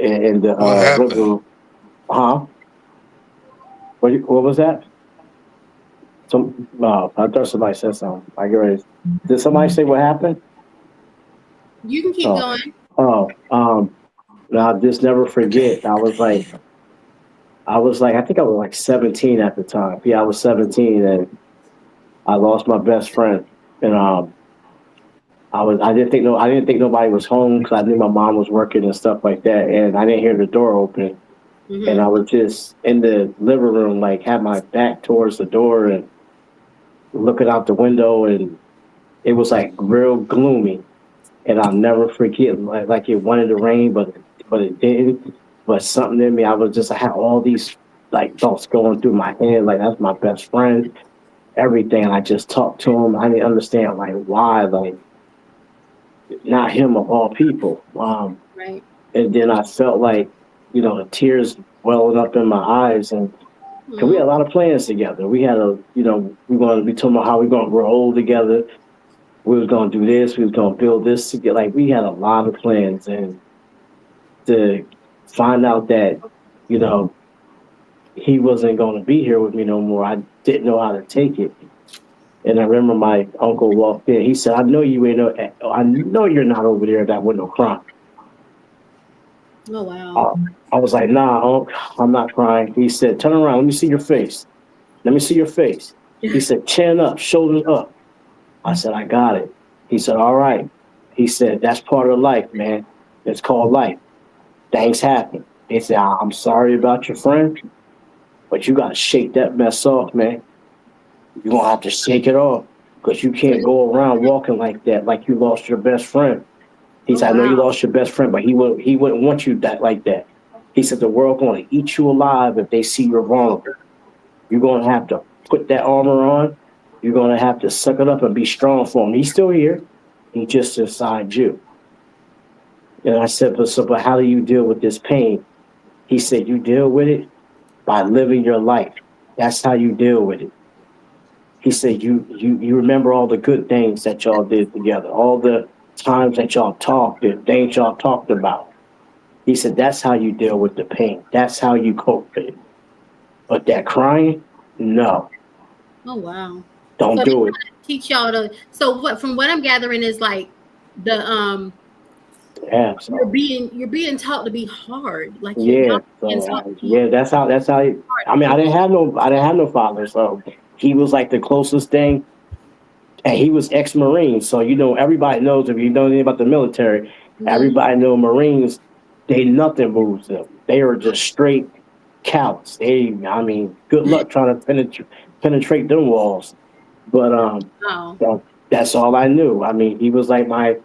in the What living happened? room. Huh? What was that? I thought somebody said something. I get ready. Did somebody say what happened? You can keep Oh, going. oh, no, I'll just never forget. I think I was like 17 at the time. Yeah, I was 17 and I lost my best friend. And I didn't think nobody was home because I knew my mom was working and stuff like that. And I didn't hear the door open. And Mm-hmm. I was just in the living room, like had my back towards the door and looking out the window. And it was like real gloomy. And I'll never forget, like it wanted to rain, but it didn't. But something in me, I had all these like thoughts going through my head, like that's my best friend, everything. And I just talked to him. I didn't understand like why, like not him of all people. Right. And then I felt like, the tears welling up in my eyes, and cause we Mm-hmm. had a lot of plans together. We had we going to be talking about how we going to grow old together. We was going to do this. We was going to build this together. Like we had a lot of plans, and to find out that you know he wasn't going to be here with me no more, I didn't know how to take it. And I remember my uncle walked in. He said, I know you're not over there at that window crying." Oh wow. Uh, I was like, "Nah, Unc, I'm not crying." He said, "Turn around. Let me see your face. Let me see your face." He said, "Chin up, shoulders up." I said, "I got it." He said, "All right." He said, "That's part of life, man. It's called life. Things happen." He said, "I'm sorry about your friend, but you got to shake that mess off, man. You're going to have to shake it off because you So can't go around walking like that, like you lost your best friend." He oh said, "I know you wow. lost your best friend, but he wouldn't want you that like that." He said, "The world going to eat you alive if they see you're vulnerable. You're going to have to put that armor on. You're going to have to suck it up and be strong for him. He's still here. He just inside you." And I said, but how do you deal with this pain?" He said, "You deal with it by living your life. That's how you deal with it." He said, you remember all the good things that y'all did together, all the times that y'all talked, the things y'all talked about." He said, "That's how you deal with the pain. That's how you cope with it. But that crying, no, Oh wow. don't So they do it." teach y'all to. So what? From what I'm gathering is like the Yeah. So you're being taught to be hard. Like y'all yeah. being So taught to be yeah, I mean, hard. I didn't have no father, so he was like the closest thing, and he was ex-marine. So everybody knows, if you know anything about the military, Mm-hmm. everybody know Marines. They Nothing moves them. They are just straight cowards. I mean, good luck trying to penetrate them walls. But Wow. that's all I knew. I mean, he was like my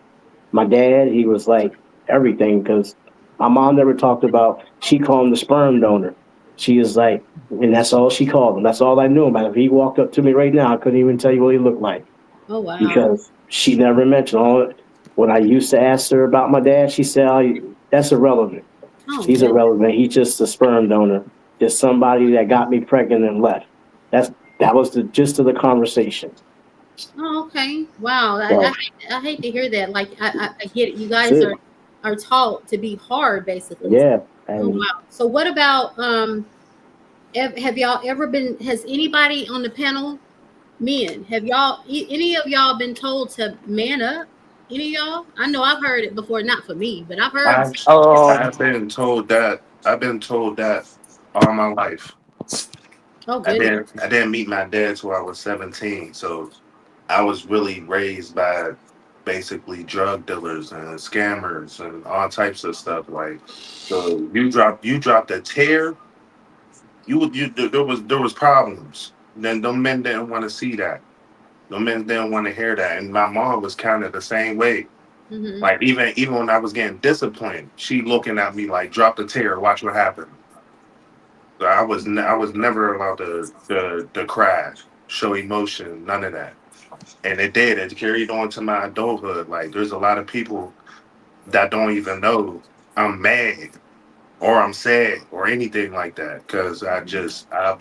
dad. He was like everything, because my mom never talked about. She called him the sperm donor. She is like, and that's all she called him. That's all I knew about him. If he walked up to me right now, I couldn't even tell you what he looked like, Oh wow. because she never mentioned all. When I used to ask her about my dad, she said, "Oh, that's irrelevant. Oh He's man. irrelevant. He's just a sperm donor. Just somebody that got me pregnant and left." That's that was the gist of the conversation. Oh, okay. Wow. So I hate to hear that. Like I get it. You that's guys it. are taught to be hard, basically. Yeah, Oh and wow. So what about have y'all ever been? Has anybody on the panel, men, have y'all any of y'all been told to man up? Any of y'all? I know I've heard it before. Not for me, but I've heard. I've been told that. I've been told that all my life. Oh goodness. I didn't meet my dad till I was 17. So I was really raised by basically drug dealers and scammers and all types of stuff. Like, so you dropped a tear, there was problems. Then them men didn't want to see that. The men didn't want to hear that. And my mom was kind of the same way. Mm-hmm. Like even when I was getting disciplined, she looking at me like, drop the tear, watch what happened. So I was never allowed to crash, show emotion, none of that. And it did. It carried on to my adulthood. Like there's a lot of people that don't even know I'm mad or I'm sad or anything like that, because I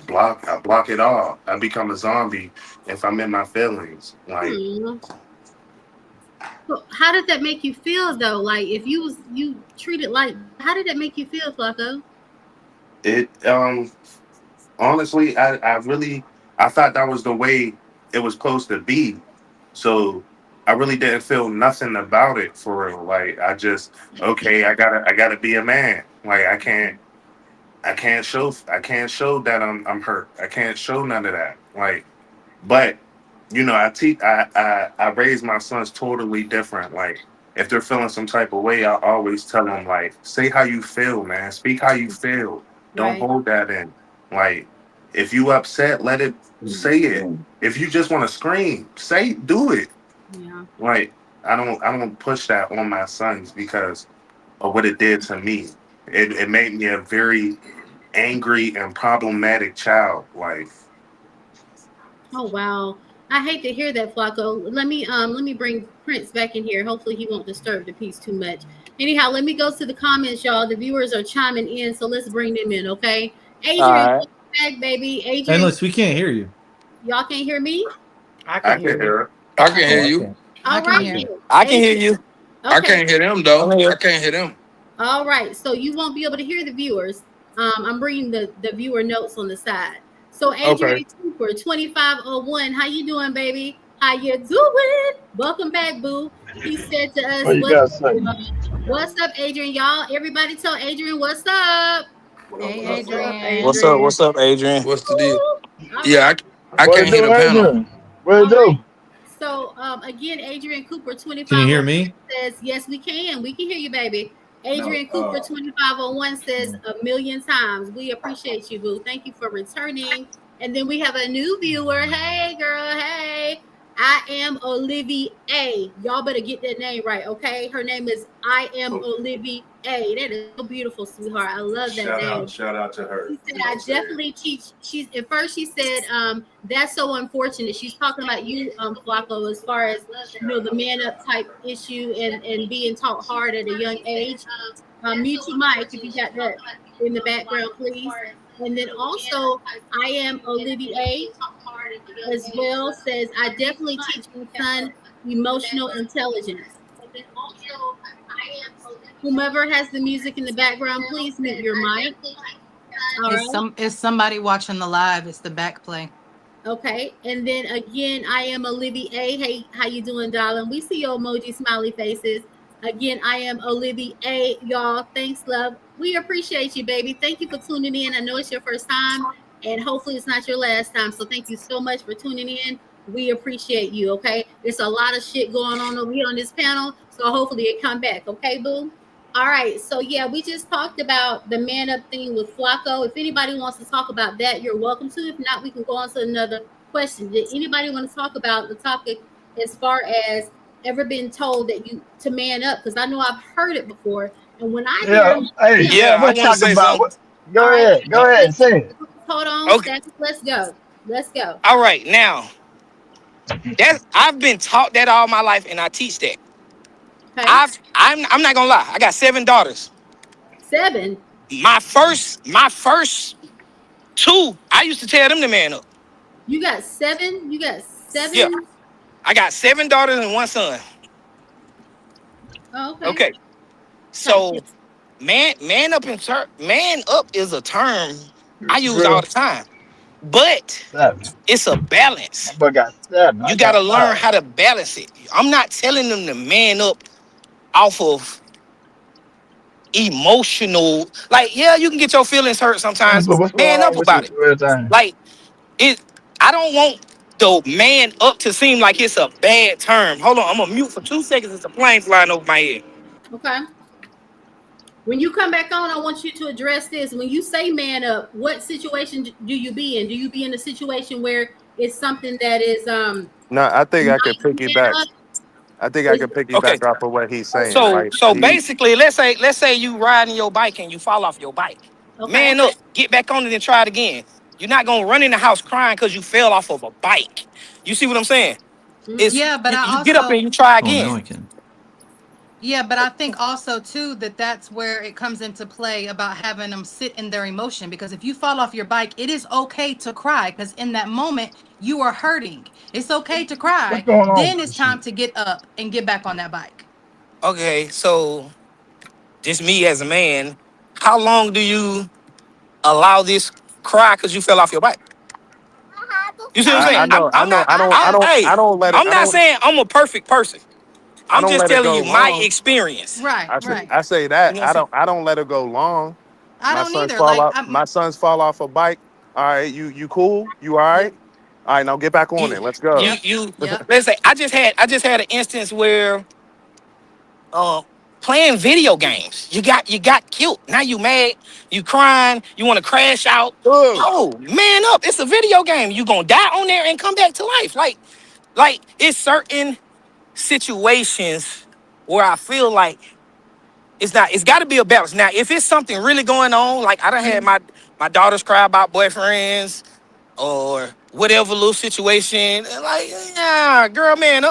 block it all. I become a zombie if I'm in my feelings. Like Hmm. So how did that make you feel though? Like if you treated like, how did that make you feel, Flacco? It honestly, I thought that was the way it was supposed to be. So I really didn't feel nothing about it for real. Like I just okay, I gotta be a man. Like I can't show that I'm hurt. I can't show none of that. Like, but I teach I raise my sons totally different. Like if they're feeling some type of way, I always tell them like, say how you feel, man. Speak how you feel. Don't Right. hold that in. Like if you upset, let it say it. If you just want to scream, do it. Yeah. Like I don't push that on my sons because of what it did to me. It made me a very angry and problematic child. Like Oh wow. I hate to hear that, Flacco. Let me bring Prince back in here. Hopefully he won't disturb the peace too much. Anyhow, let me go to the comments, y'all. The viewers are chiming in, so let's bring them in, okay? Adrian, All welcome back, baby. Adrian, Endless, we can't hear you. y'all can't hear me? I I can can hear you. hear it. I can hear right. you. Okay. All I can right. hear. then. I can hear Adrian, you. I okay. can't hear them though. I'm here. I can't hear them. All right. So you won't be able to hear the viewers. I'm bringing the viewer notes on the side. So Okay. Adrian Cooper, 2501. How you doing, baby? How you doing? Welcome back, boo. He said to us, What you got to say? what's up, Adrian? Y'all, everybody tell Adrian what's up. Hey, What's up, Adrian. What's up? Adrian? What's up, Adrian? What's the deal? All Yeah, right. I What it can't hear do, the panel. Adrian? What it All do? right. So again, Adrian Cooper, Can you 2501 hear me? says, yes, we can. We can hear you, baby. Adrian Cooper, 2501 says a million times. We appreciate you, boo. Thank you for returning. And then we have a new viewer. Hey, girl. Hey. I am Olivia A. Y'all better get that name right, okay? Her name is I am Olivia A. That is so beautiful, sweetheart. I love that name. Shout out to her. She said, I definitely teach. She's at first she said, that's so unfortunate. She's talking about you, Flacco, as far as the man up type issue and being taught hard at a young age. Mute your mic if you got that in the background, please. And then also, I am Olivia A as well says, I definitely teach my son emotional intelligence. Whomever has the music in the background, please mute your mic. All right. It's somebody watching the live. It's the back play. Okay. And then again, I am Olivia A. Hey, how you doing, darling? We see your emoji smiley faces. Again, I am Olivia A. Y'all, thanks, love. We appreciate you, baby. Thank you for tuning in. I know it's your first time, and hopefully it's not your last time. So thank you so much for tuning in. We appreciate you, okay? There's a lot of shit going on over here on this panel, so hopefully it come back, okay, boo? All right, so yeah, we just talked about the man up thing with Flacco. If anybody wants to talk about that, you're welcome to. If not, we can go on to another question. Did anybody want to talk about the topic as far as ever been told that you to man up? Because I know I've heard it before, and when I Yeah. hear, Hey, Yeah, I what want to talking say about? something. Go all ahead. right, Go ahead. Say it. hold on, Okay. Stack, let's go. Let's go. All right. Now, I've been taught that all my life, and I teach that. Okay, I'm not gonna lie. I got 7 daughters. 7. My first 2, I used to tell them to man up. You got 7. You got Yeah, 7. I got 7 daughters and 1 son. Oh, okay. Okay. So man up is a term I use all Real the time. But 7. it's a balance. My boy got 7. I You gotta got learn 5. how to balance it. I'm not telling them to man up off of emotional. Like, yeah, you can get your feelings hurt Yeah, sometimes. but what's going Man up on with about this it. real thing? Like it. I don't want the man up to seem like it's a bad term. Hold on, I'm gonna mute for 2 seconds. It's a plane flying over my head. Okay. When you come back on, I want you to address this. When you say man up, what situation do you be in? Do you be in a situation where it's something that is No, I think I not could man piggyback. up? I think I Is could Okay. piggyback off of what he's saying. So Like so he, basically, let's say you riding your bike and you fall off your bike. okay? Man up, get back on it and try it again. You're not gonna run in the house crying because you fell off of a bike. You see what I'm saying? Mhm. It's Yeah, but I you get up and also you try Oh, now again. I can. Yeah, but I think also too that that's where it comes into play about having them sit in their emotion, because if you fall off your bike, it is okay to cry because in that moment you are hurting. It's okay to What's cry. going on Then with it's this time shit? to get up and get back on that bike. Okay, so just me as a man, how long do you allow this cry because you fell off your bike? You see what I'm I saying? mean, I'm not. I Hey, don't let it. I'm not saying I'm a perfect person. I I'm don't just let it telling go you my long. experience. right, right. I say You that know what I'm saying? I don't let it go long. I don't either. Like I'm My sons fall off a bike. All right, you cool? You all yeah, right? All right, now get back on You, it. Let's go. yep, you. yep. Let's say I just had an instance where uh, playing video games. You got killed. Now you mad. You crying. You want to crash out. Ugh. No, man up. It's a video game. You gonna die on there and come back to life. Like it's certain situations where I feel like it's not. It's got to be a balance. Now, if it's something really going on, like I done had Mhm. my daughters cry about boyfriends or whatever little situation, like yeah, girl, man,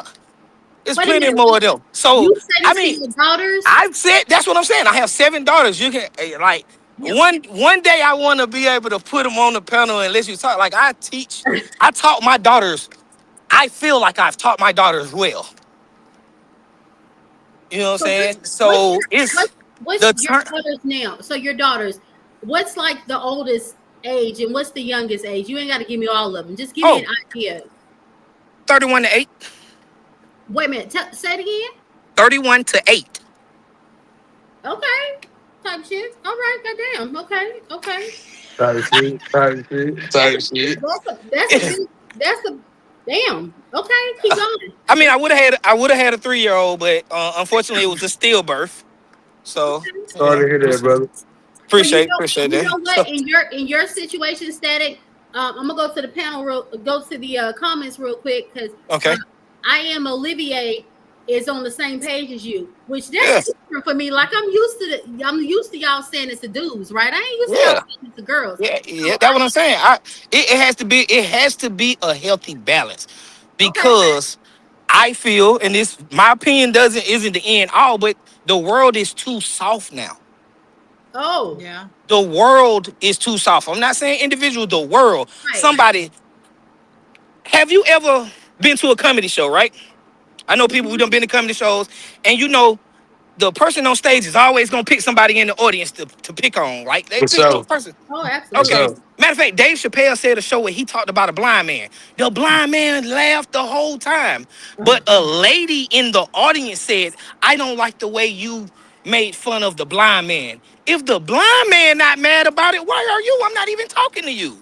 there's Wait a plenty minute. more of them. So You said I it to mean, your daughters? I've said that's what I'm saying. I have 7 daughters. You can like Yeah. one day I want to be able to put them on the panel and let you talk. Like I taught my daughters. I feel like I've taught my daughters well. You know what I'm So saying? what's So your it's what's the your turn daughters now? So your daughters, what's like the oldest age and what's the youngest age? You ain't got to give me all of them. Just give me oh an idea. 31 to 8. Wait a minute. Say it again. 31 to 8. Okay. Type shit. All right. Goddamn. Okay. Okay. Type shit. That's a big. That's a damn. Okay. Keep going. I mean, I would have had a 3-year-old, but unfortunately, it was a stillbirth. So Okay. you Sorry know, to hear that, brother. But appreciate you that. know what? So In your situation, Static. I'm gonna go to the panel. Go to the comments real quick because okay, I am Olivier is on the same page as you, which that's yeah, different for me. Like I'm used to y'all saying it to dudes, right? I ain't used to y'all yeah, saying it to girls. yeah. So That's what I'm saying. It has to be a healthy balance okay. because I feel, and this my opinion isn't the end all, but the world is too soft now. Oh, Yeah. The world is too soft. I'm not saying individual. The world. right. Somebody. Have you ever been to a comedy show? Right. I know people who Mhm. done been to comedy shows, and the person on stage is always gonna pick somebody in the audience to pick on. Like they For pick the sure. person. Oh, For Okay. absolutely. sure. Matter of fact, Dave Chappelle said a show where he talked about a blind man. The blind man laughed the whole time. But a lady in the audience said, I don't like the way you made fun of the blind man. If the blind man not mad about it, why are you? I'm not even talking to you.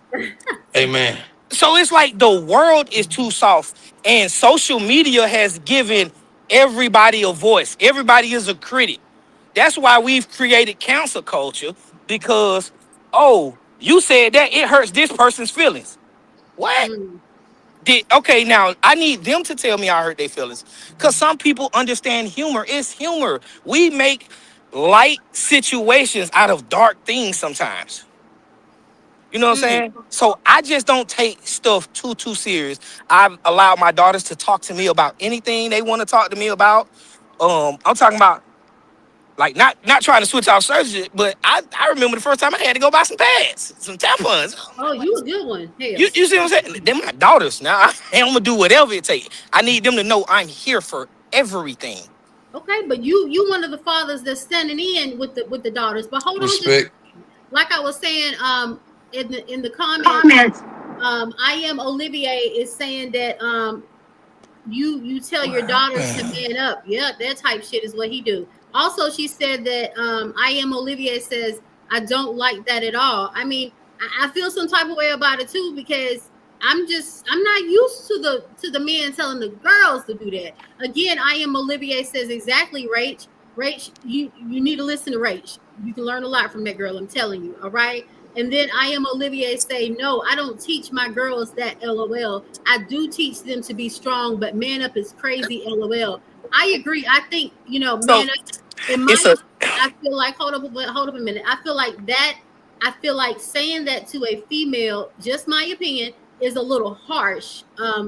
Amen. So it's like the world is too soft, and social media has given everybody a voice. Everybody is a critic. That's why we've created cancel culture because, oh, you said that it hurts this person's feelings. What? Mm. Okay, now I need them to tell me I hurt their feelings because some people understand humor. It's humor. We make light situations out of dark things sometimes. You know what I'm Mm. saying? So I just don't take stuff too serious. I've allowed my daughters to talk to me about anything they want to talk to me about. I'm talking about like not trying to switch out surgery, but I remember the first time I had to go buy some pads, some tampons. Oh, you a good one. Hell. You see what I'm saying? They're my daughters. Now I'm gonna do whatever it takes. I need them to know I'm here for everything. Okay, but you one of the fathers that's standing in with the daughters. But hold on, just Respect. like I was saying, in the comments, Comments. I am Olivier is saying that you tell your daughters to man up. Yeah, that type shit is what he do. Also, she said that I am Olivier says I don't like that at all. I mean, I feel some type of way about it too because I'm not used to the men telling the girls to do that. Again, I am Olivier says exactly, Rach. Rach, you need to listen to Rach. You can learn a lot from that girl. I'm telling you. All right. And then I am Olivier say, no, I don't teach my girls that LOL. I do teach them to be strong, but man up is crazy, LOL. I agree. I think, So man up in my it's a I feel like hold up a minute. I feel like saying that to a female, just my opinion, is a little harsh.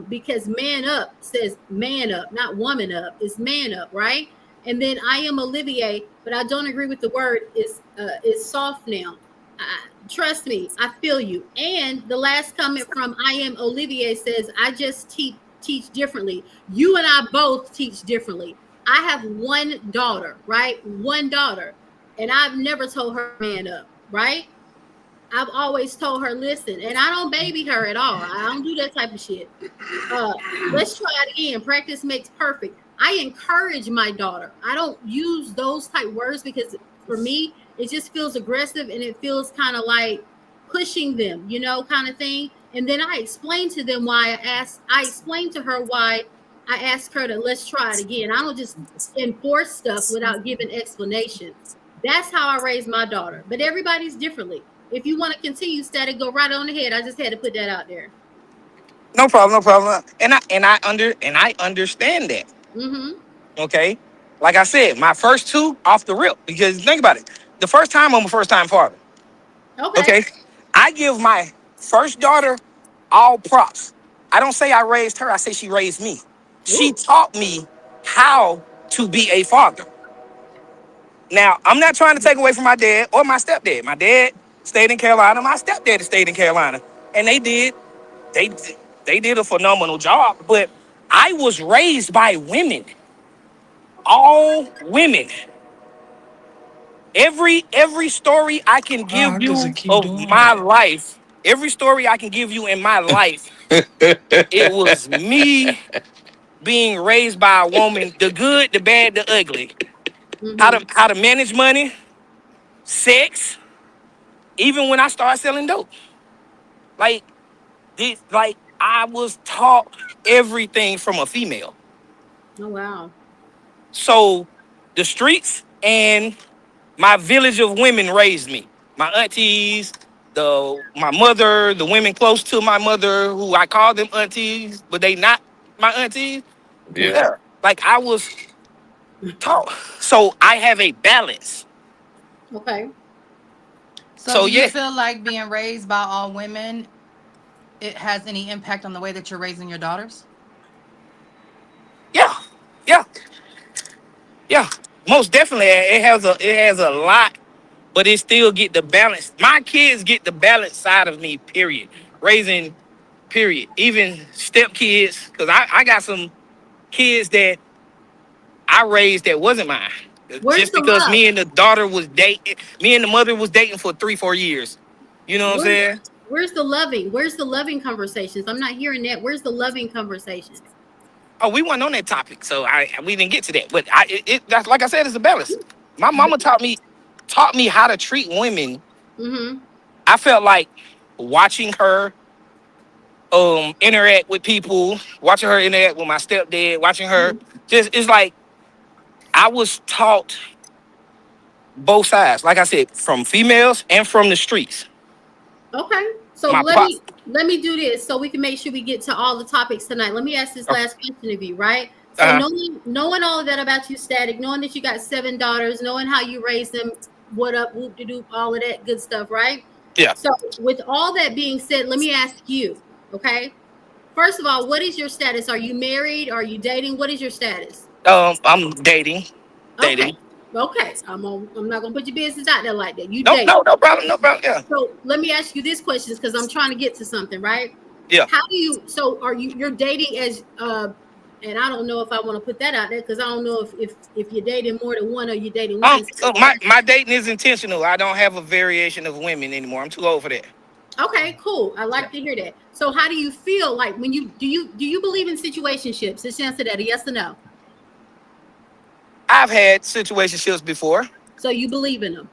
Because man up says man up, not woman up. It's man up, right? And then I am Olivier, but I don't agree with the word is soft now. Trust me, I feel you. And the last comment from I am Olivier says, I just teach differently. You and I both teach differently. I have one daughter, right? One daughter. And I've never told her man up, right? I've always told her, listen, and I don't baby her at all. I don't do that type of shit. Let's try it again. Practice makes perfect. I encourage my daughter. I don't use those type words because for me, it just feels aggressive and it feels kind of like pushing them, kind of thing. And then I explain to them why I explained to her why I asked her to let's try it again. I don't just enforce stuff without giving explanations. That's how I raise my daughter. But everybody's differently. If you want to continue, Static, go right on ahead. I just had to put that out there. No problem, no problem. And I understand that. Mm-hmm. Okay, like I said, my first two off the rip, because think about it. The first time I'm a first time father. Okay. Okay, I give my first daughter all props. I don't say I raised her. I say she raised me. She taught me how to be a father. Now, I'm not trying to take away from my dad or my stepdad. My dad stayed in Carolina. My stepdad stayed in Carolina. And they did a phenomenal job. But I was raised by women. All women. Every story I can give you of my life, every story I can give you in my life, it was me being raised by a woman, the good, the bad, the ugly. Mm-hmm. How to manage money, sex, even when I started selling dope. Like I was taught everything from a female. Oh, wow. So the streets and my village of women raised me. My aunties, my mother, the women close to my mother, who I call them aunties, but they not my aunties. Yeah. Like I was taught. So I have a balance. Okay. So do you yeah. feel like being raised by all women, it has any impact on the way that you're raising your daughters? Yeah. Yeah. Yeah. Most definitely. It has a lot, but it still get the balance. My kids get the balance side of me, period. Raising, period. Even step kids, because I got some kids that I raised that wasn't mine. Where's Just the because love? me and the daughter was dating, me and the mother was dating for 3-4 years. You know what I'm Where's, saying? where's the loving? Where's the loving conversations? I'm not hearing that. Where's the loving conversations? Oh, we weren't on that topic, so we didn't get to that. But that's like I said, it's a balance. My mama taught me how to treat women. Mm-hmm. I felt like watching her interact with people, watching her interact with my stepdad, watching her just it's like I was taught both sides. Like I said, from females and from the streets. Okay. So My let pop. me do this so we can make sure we get to all the topics tonight. Let me ask this Okay. last question of you, right? So knowing all of that about you, Static, knowing that you got 7 daughters, knowing how you raised them, what up, whoop de doop, all of that good stuff, right? Yeah. So with all that being said, let me ask you, okay? First of all, what is your status? Are you married? Are you dating? What is your status? I'm dating. Okay. Okay. I'm not gonna put your business out there like that. You No, date. no problem. No problem. Yeah. So let me ask you this question because I'm trying to get to something, right? Yeah. How do you? So you're dating as and I don't know if I want to put that out there because I don't know if you're dating more than one or you're dating one. My dating is intentional. I don't have a variation of women anymore. I'm too old for that. Okay, cool. I like to hear that. So how do you feel like when you do you believe in situationships? Just answer that, a yes or no. I've had situationships before. So you believe in them.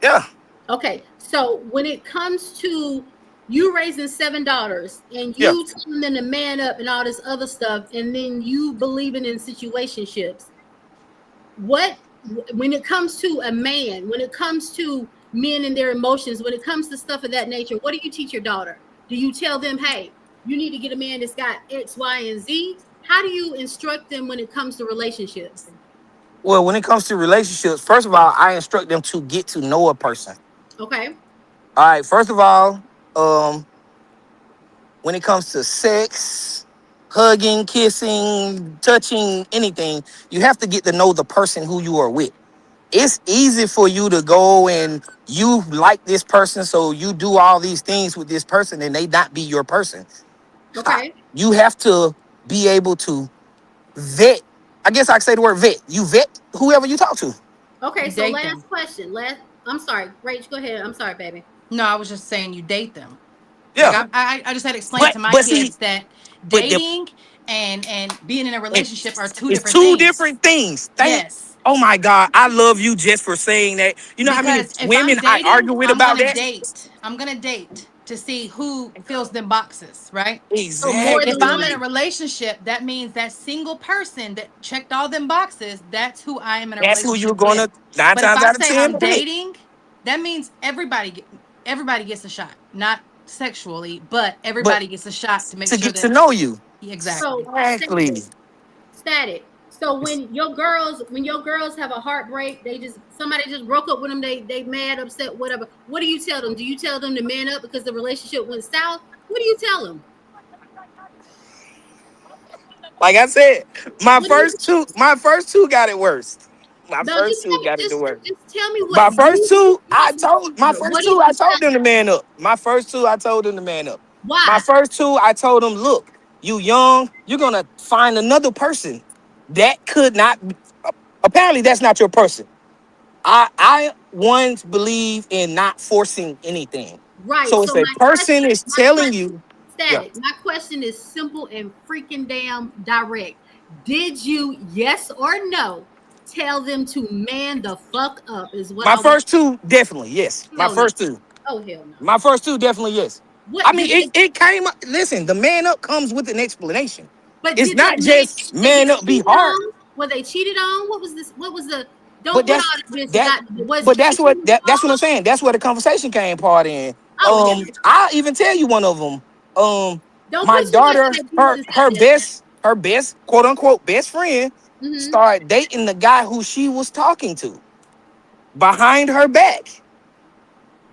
Yeah. Okay. So when it comes to you raising 7 daughters and you telling them to man up and all this other stuff, and then you believing in situationships, when it comes to a man, when it comes to men and their emotions, when it comes to stuff of that nature, what do you teach your daughter? Do you tell them, hey, you need to get a man that's got X, Y, and Z? How do you instruct them when it comes to relationships? Well, when it comes to relationships, first of all, I instruct them to get to know a person. Okay. All right. First of all, when it comes to sex, hugging, kissing, touching, anything. You have to get to know the person who you are with. It's easy for you to go and you like this person, so you do all these things with this person and they not be your person. Okay. You have to be able to vet. I guess I could say the word vet. You vet whoever you talk to. Okay. So Date last them. question. I'm sorry, Rach. Go ahead. I'm sorry, baby. No, I was just saying you date them. Yeah. Like I just had to explain to my But see, kids that but the, dating and being in a relationship are two it's different two things. different things. Yes. Oh my God, I love you just for saying that. You know how many Because if women I'm I dating, argue with I'm about gonna that? date. I'm gonna date to see who fills them boxes, right? So more If than I'm Exactly. in a relationship, that means that single person that checked all them boxes, that's who I am in a That's who you're relationship with. gonna 9 But if times I out of say 10 I'm date. dating, that means everybody gets a shot. Not sexually, but But everybody gets a shot to make to sure get to that know you. exactly. so Exactly. static. So when your girls have a heartbreak, somebody just broke up with them, they mad, upset, whatever. What do you tell them? Do you tell them to man up because the relationship went south? What do you tell them? Like I said, my What do you first two got it worse. My no first two got it the worst. just tell me what My first you two, what do you I told them to man up. My first two, I told them to man up. My why? first two, I told them, look, you young, you're gonna find another person that could not. Apparently, that's not your person. I once believe in not forcing anything. Right. So if So a my person question, is telling you, yeah, static. My question is simple and freaking damn direct. Did you, yes or no, tell them to man the fuck up? Is what my I want. first two definitely yes. My Hell no. first two, Oh hell no. my first two definitely yes. I What mean, did they? it came up. Listen, the man up comes with an explanation. But It's did they not man? just Did they man get up, be cheated hard. on? Were they cheated on? What was this? What was the? Don't But put that's all the business that. out. Was But it that's cheating that's what I'm involved? saying. That's where the conversation came part in. Oh hell. I'll even tell you one of them. Don't My put too much of daughter, that business out her best quote unquote best friend, there. started dating the guy who she was talking to behind her back.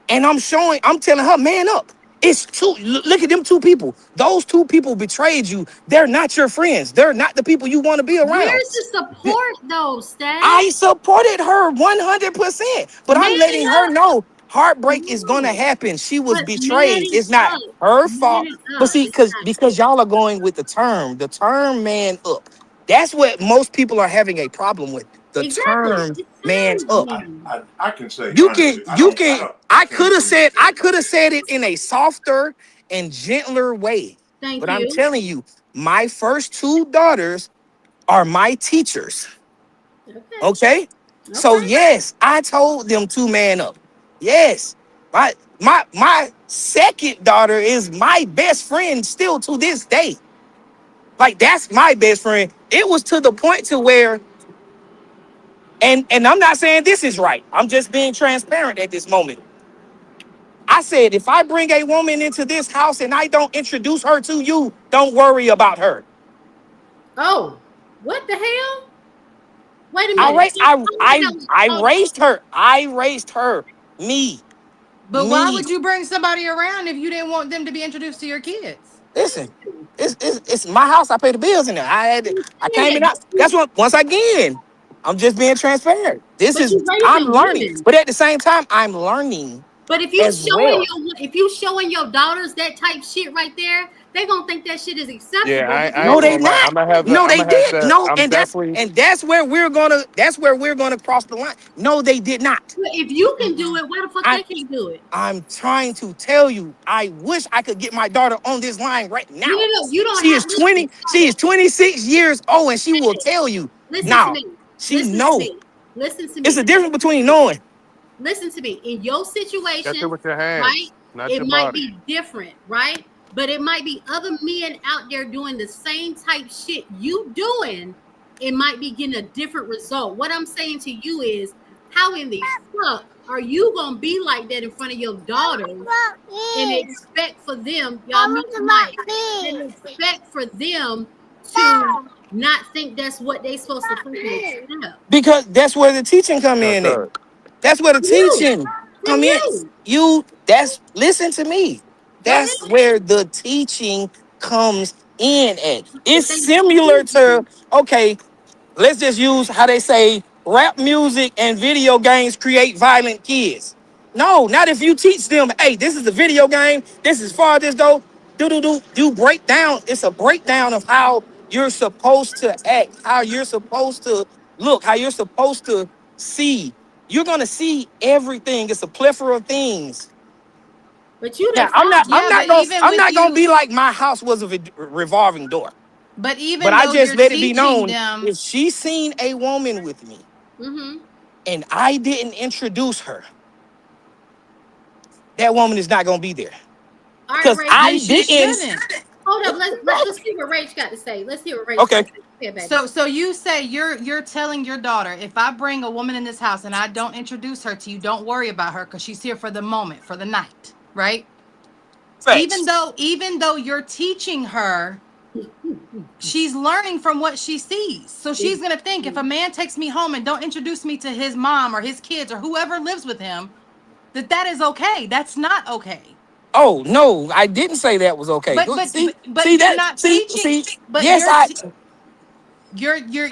And I'm telling her, man up. It's two. Look at them two people. Those two people betrayed you. They're not your friends. They're not the people you want to be around. Where's the support though, Static? I supported her 100%, but Man I'm letting her it up. know heartbreak is gonna No. happen. She was But man betrayed. it It's not up. her Man fault. it But up. see, It's not. because y'all are going with the term man up. That's what most people are having a problem with. The Exactly. term It man sounds up. mean. I can say You can, honestly, you can. I can't believe I that. could have said it in a softer and gentler way. Thank But I'm you. telling you, my first two daughters are my teachers. Okay. Okay. So Okay. yes, I told them to man up. Yes. My second daughter is my best friend still to this day. Like that's my best friend. It was to the point to where, and I'm not saying this is right. I'm just being transparent at this moment. I said, if I bring a woman into this house and I don't introduce her to you, don't worry about her. Oh, what the hell? Wait a I minute. raised, I raised her. I raised her. Me, But why me. would you bring somebody around if you didn't want them to be introduced to your kids? Listen, it's my house. I pay the bills in there. I came in. Yeah, That's what. Once again, I'm just being transparent. but you I'm raising learning, women. but at the same time, I'm learning But as well. if you showing your daughters that type shit right there, they gonna think that shit is Yeah, acceptable. But I No, ain't they gonna lie. not. No, I'm they gonna have did. to. No, I'm definitely. and that's where we're gonna cross the line. No, they did not. if you can do Mm-mm. it, why the fuck I they can't do it? I'm trying to tell you. I wish I could get my daughter on this line right No, no, now. no. You don't She have is 20. She is 26 years old, and she will tell you listen to now. me. She Listen to know. me. Listen to It's a me. difference between knowing. Listen to me. In your Got situation, to with your right? hands, not It your might body. be different, right? But it might be other men out there doing the same type shit you doing. It might be getting a different result. What I'm saying to you is, how in the fuck are you gonna be like that in front of your daughters and expect for them, y'all mute the mic, and expect for them to not think that's what they supposed to fucking accept? Because that's where the teaching come Cut, in. At. cut. That's where the You, teaching from come in. you. Listen to me. Go ahead. That's where the teaching comes in at. It's similar to, okay, let's just use how they say rap music and video games create violent kids. No, not if you teach them, hey, this is a video game, this is far this go, do break down. It's a breakdown of how you're supposed to act, how you're supposed to look, how you're supposed to see. You're gonna see everything. It's a plethora of things. But you Yeah, done taught Yeah, but even I'm with not gonna you- be like my house was a revolving door. But even But I though just you're let it be teaching known, them, if she seen a woman with me Mm-hmm. and I didn't introduce her, that woman is not gonna be there. All right, Because Rach. I then she didn't. shouldn't. Hold up. Let's see what Rach got to say. Let's hear what Rach Okay. got to say. Baby. So you say you're telling your daughter, if I bring a woman in this house and I don't introduce her to you, don't worry about her because she's here for the moment, for the night, right? Facts. Even though you're teaching her, she's learning from what she sees. So she's gonna think, if a man takes me home and don't introduce me to his mom or his kids or whoever lives with him, that is okay. That's not okay. Oh no, I didn't say that was okay. But Look, but see, but see you're that? not See, teaching. see. But Yes,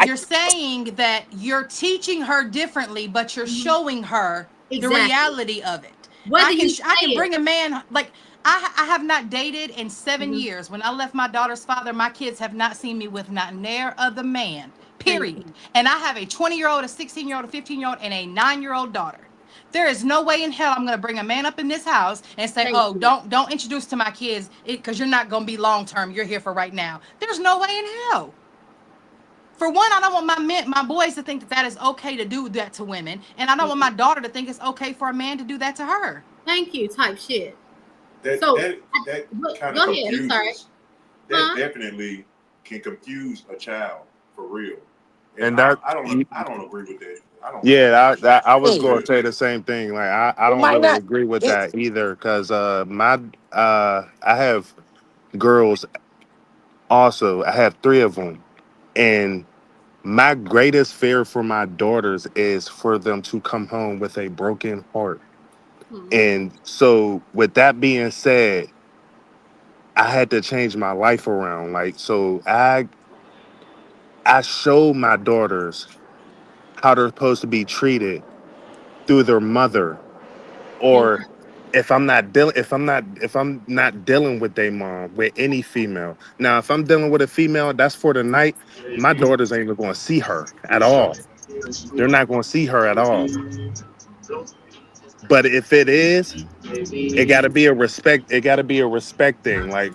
you're saying that you're teaching her differently, but you're showing her Exactly. the reality of it. Whether I you can say bring a man like I have not dated in 7 Mhm. years. When I left my daughter's father, my kids have not seen me with not ne'er other man. Period. And I have a 20-year-old, a 16-year-old, a 15-year-old, and a 9-year-old daughter. There is no way in hell I'm gonna bring a man up in this house and say, Thank "Oh, you. don't introduce to my kids because you're not gonna be long term. You're here for right now." There's no way in hell. For one, I don't want my boys to think that is okay to do that to women, and I don't want my daughter to think it's okay for a man to do that to her. Thank you type shit. That So, that But kind go of ahead. I'm sorry. confuses. That Huh? definitely can confuse a child for real. And I don't agree with that. I don't. yeah, I was Hey. going to say the same thing. Like I it don't might really not. agree with It, that either, because I have girls also. I have 3 of them, and my greatest fear for my daughters is for them to come home with a broken heart. Mhm. And so, with that being said, I had to change my life around. Like, so I showed my daughters how they're supposed to be treated through their mother, or if I'm not dealing with their mom, with any female. Now, if I'm dealing with a female, that's for the night. My daughters ain't even going to see her at all. They're not going to see her at all. But if it is, it got to be a respect. It got to be a respect thing. Like,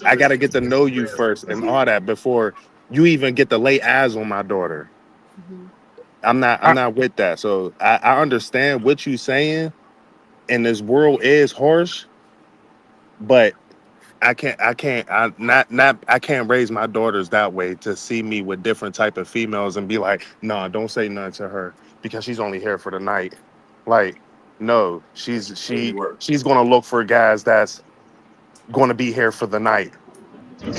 I got to get to know you first and all that before you even get to lay eyes on my daughter. Mhm. I'm not with that. So I understand what you're saying, and this world is harsh, but I can't raise my daughters that way to see me with different type of females and be like, no, don't say nothing to her because she's only here for the night. Like, no, she's gonna look for guys that's gonna be here for the night.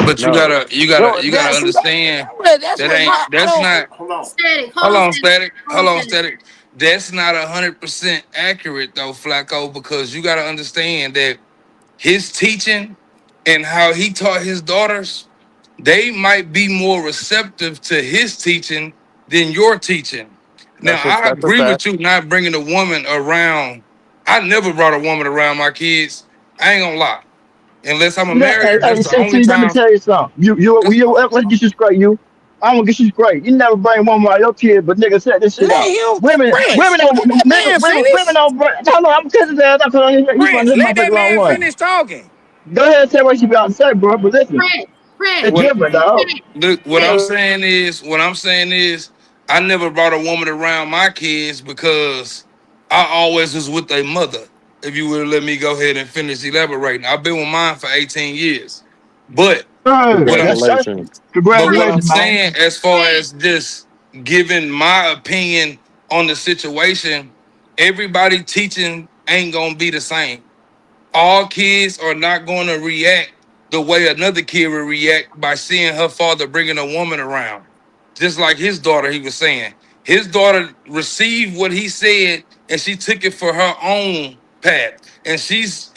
But you No. gotta you no, gotta you gotta that's understand that's that what ain't my I that's don't. not Hold on. Static. hold on Static. static. Hold on Static. static. That's not 100% accurate though, Flacco, because you gotta understand that his teaching and how he taught his daughters, they might be more receptive to his teaching than your teaching. Now, I That's a agree with fact. you not bringing a woman around. I never brought a woman around my kids. I ain't gonna lie. Unless I'm a married, that's the Say, only see, let me time. tell you something. That's Let's get you straight. I'm gonna get you straight. You never bring one of your kids, but nigga, set this shit Let out. him, Prince. Women don't, Let that nigga, man women finish. don't bring. Hold on, I'm kissing his ass up because he's gonna Prince, hit my let big that long man one. finish talking. Go ahead and say what you got to say, bro. But listen, Prince. it's Prince. what different, dog. Prince. look, Prince. what I'm saying is I never brought a woman around my kids because I always was with their mother. If you would let me go ahead and finish elaborating. I've been with mine for 18 years. But Hey, what I'm that's Congratulations. but what I'm congratulations, man. saying as far Prince. as just giving my opinion on the situation, everybody teaching ain't gonna be the same. All kids are not going to react the way another kid would react by seeing her father bringing a woman around. Just like his daughter, he was saying. His daughter received what he said and she took it for her own path.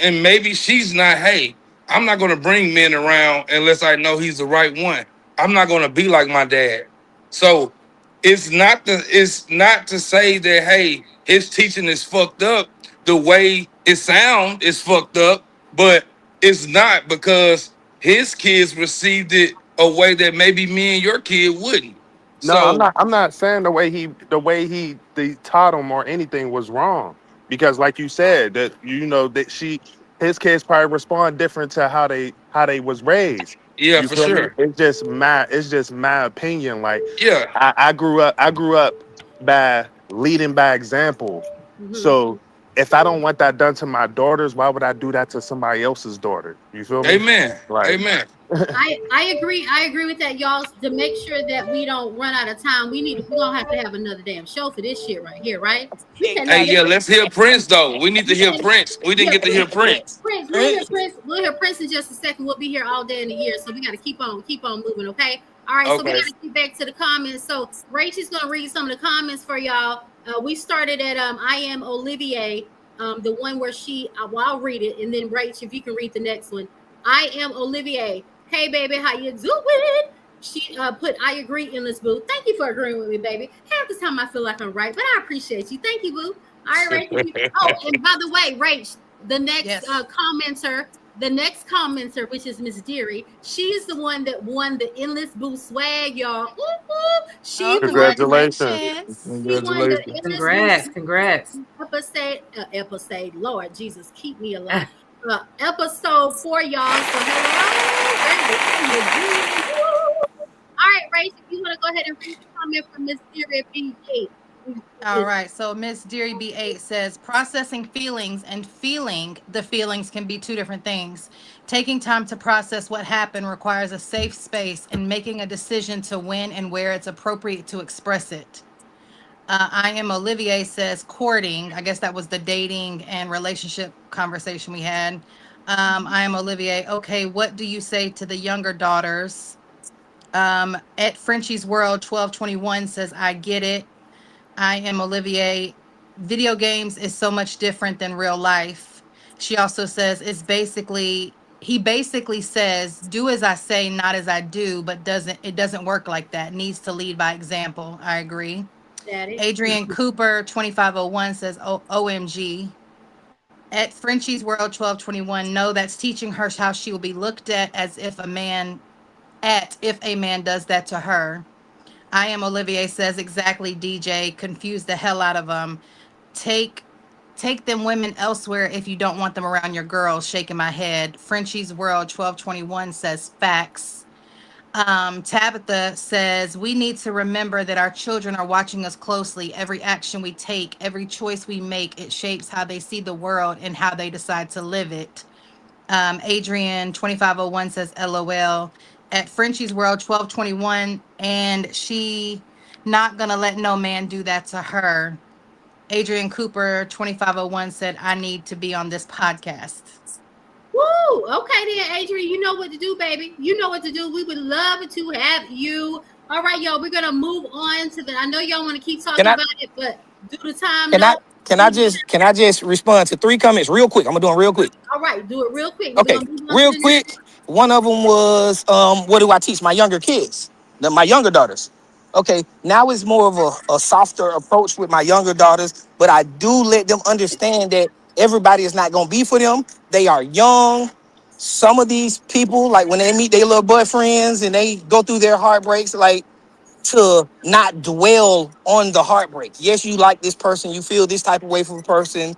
And maybe she's not, hey, I'm not gonna bring men around unless I know he's the right one. I'm not gonna be like my dad. So it's not to say that hey, his teaching is fucked up. The way it sound is fucked up, but it's not because his kids received it a way that maybe me and your kid wouldn't. No, I'm So not. I'm not saying they taught him or anything was wrong, because like you said that that his kids probably respond different to how they was raised. yeah, You for feel me? sure. It's just my opinion. Like Yeah, I grew up by leading by example. Mhm. So if I don't want that done to my daughters, why would I do that to somebody else's daughter? You feel me? amen, Like amen. I agree with that, y'all. To make sure that we don't run out of time, we're gonna have to have another damn show for this shit right here, right? We Hey, cannot yeah, let's hear Prince though. We need to we hear can Prince. We didn't yeah, get to hear Prince. Prince. We'll hear Prince. We'll hear Prince in just a second. We'll be here all day in the year, so we gotta keep on moving, okay? All right, so we Okay. gotta get back to the comments. So Rachel's gonna read some of the comments for y'all. We started at I am Olivier, the one where well, I'll read it, and then Rach, if you can read the next one. I am Olivier. Hey baby, how you doing? She put I agree in this boo. Thank you for agreeing with me, baby. Half the time I feel like I'm right, but I appreciate you. Thank you, boo. All right, Rach. Oh, and by the way, Rach, the next Yes. commenter, which is Miss Deary, she's the one that won the Endless Boo swag, y'all. Ooh, ooh. She Oh, won. congratulations. She won the Congratulations. Endless Boo Congrats. episode. Lord Jesus, keep me alive. Episode for y'all. So hello. All right, Rach, if you want to go ahead and read the comment from Miss Deary B8. All right. So Miss Deary B8 says processing feelings and feeling the feelings can be two different things. Taking time to process what happened requires a safe space and making a decision to when and where it's appropriate to express it. I am Olivier says courting. I guess that was the dating and relationship conversation we had. I am Olivier. Okay, what do you say to the younger daughters? At Frenchie's World 1221 says, I get it. I am Olivier. Video games is so much different than real life. She also says he basically says, do as I say, not as I do, but it doesn't work like that. Needs to lead by example. I agree. Daddy. Adrian Cooper 2501 says, OMG. At Frenchie's World 1221, no, that's teaching her how she will be looked at as if a man does that to her. I am Olivier says exactly, DJ. Confuse the hell out of them. Take them women elsewhere if you don't want them around your girls. Shaking my head. Frenchie's World 1221 says facts. Tabitha says we need to remember that our children are watching us closely. Every action we take, every choice we make, it shapes how they see the world and how they decide to live it. Adrian 2501 says LOL. At Frenchie's World 1221, and she not gonna let no man do that to her. Adrian Cooper 2501 said I need to be on this podcast. Woo! Okay then, Adrian, you know what to do, baby. You know what to do. We would love to have you. All right, y'all, we're gonna move on to I know y'all want to keep talking about it, but due to time, Can I just respond to 3 comments real quick? I'm gonna do them real quick. All right, do it real quick. Okay, We're gonna move on real to the quick. One of them was what do I teach my younger kids, my younger daughters? Okay, now it's more of a softer approach with my younger daughters, but I do let them understand that everybody is not gonna be for them. They are young. Some of these people, like when they meet their little boyfriends and they go through their heartbreaks, like to not dwell on the heartbreak. Yes, you like this person, you feel this type of way for a person,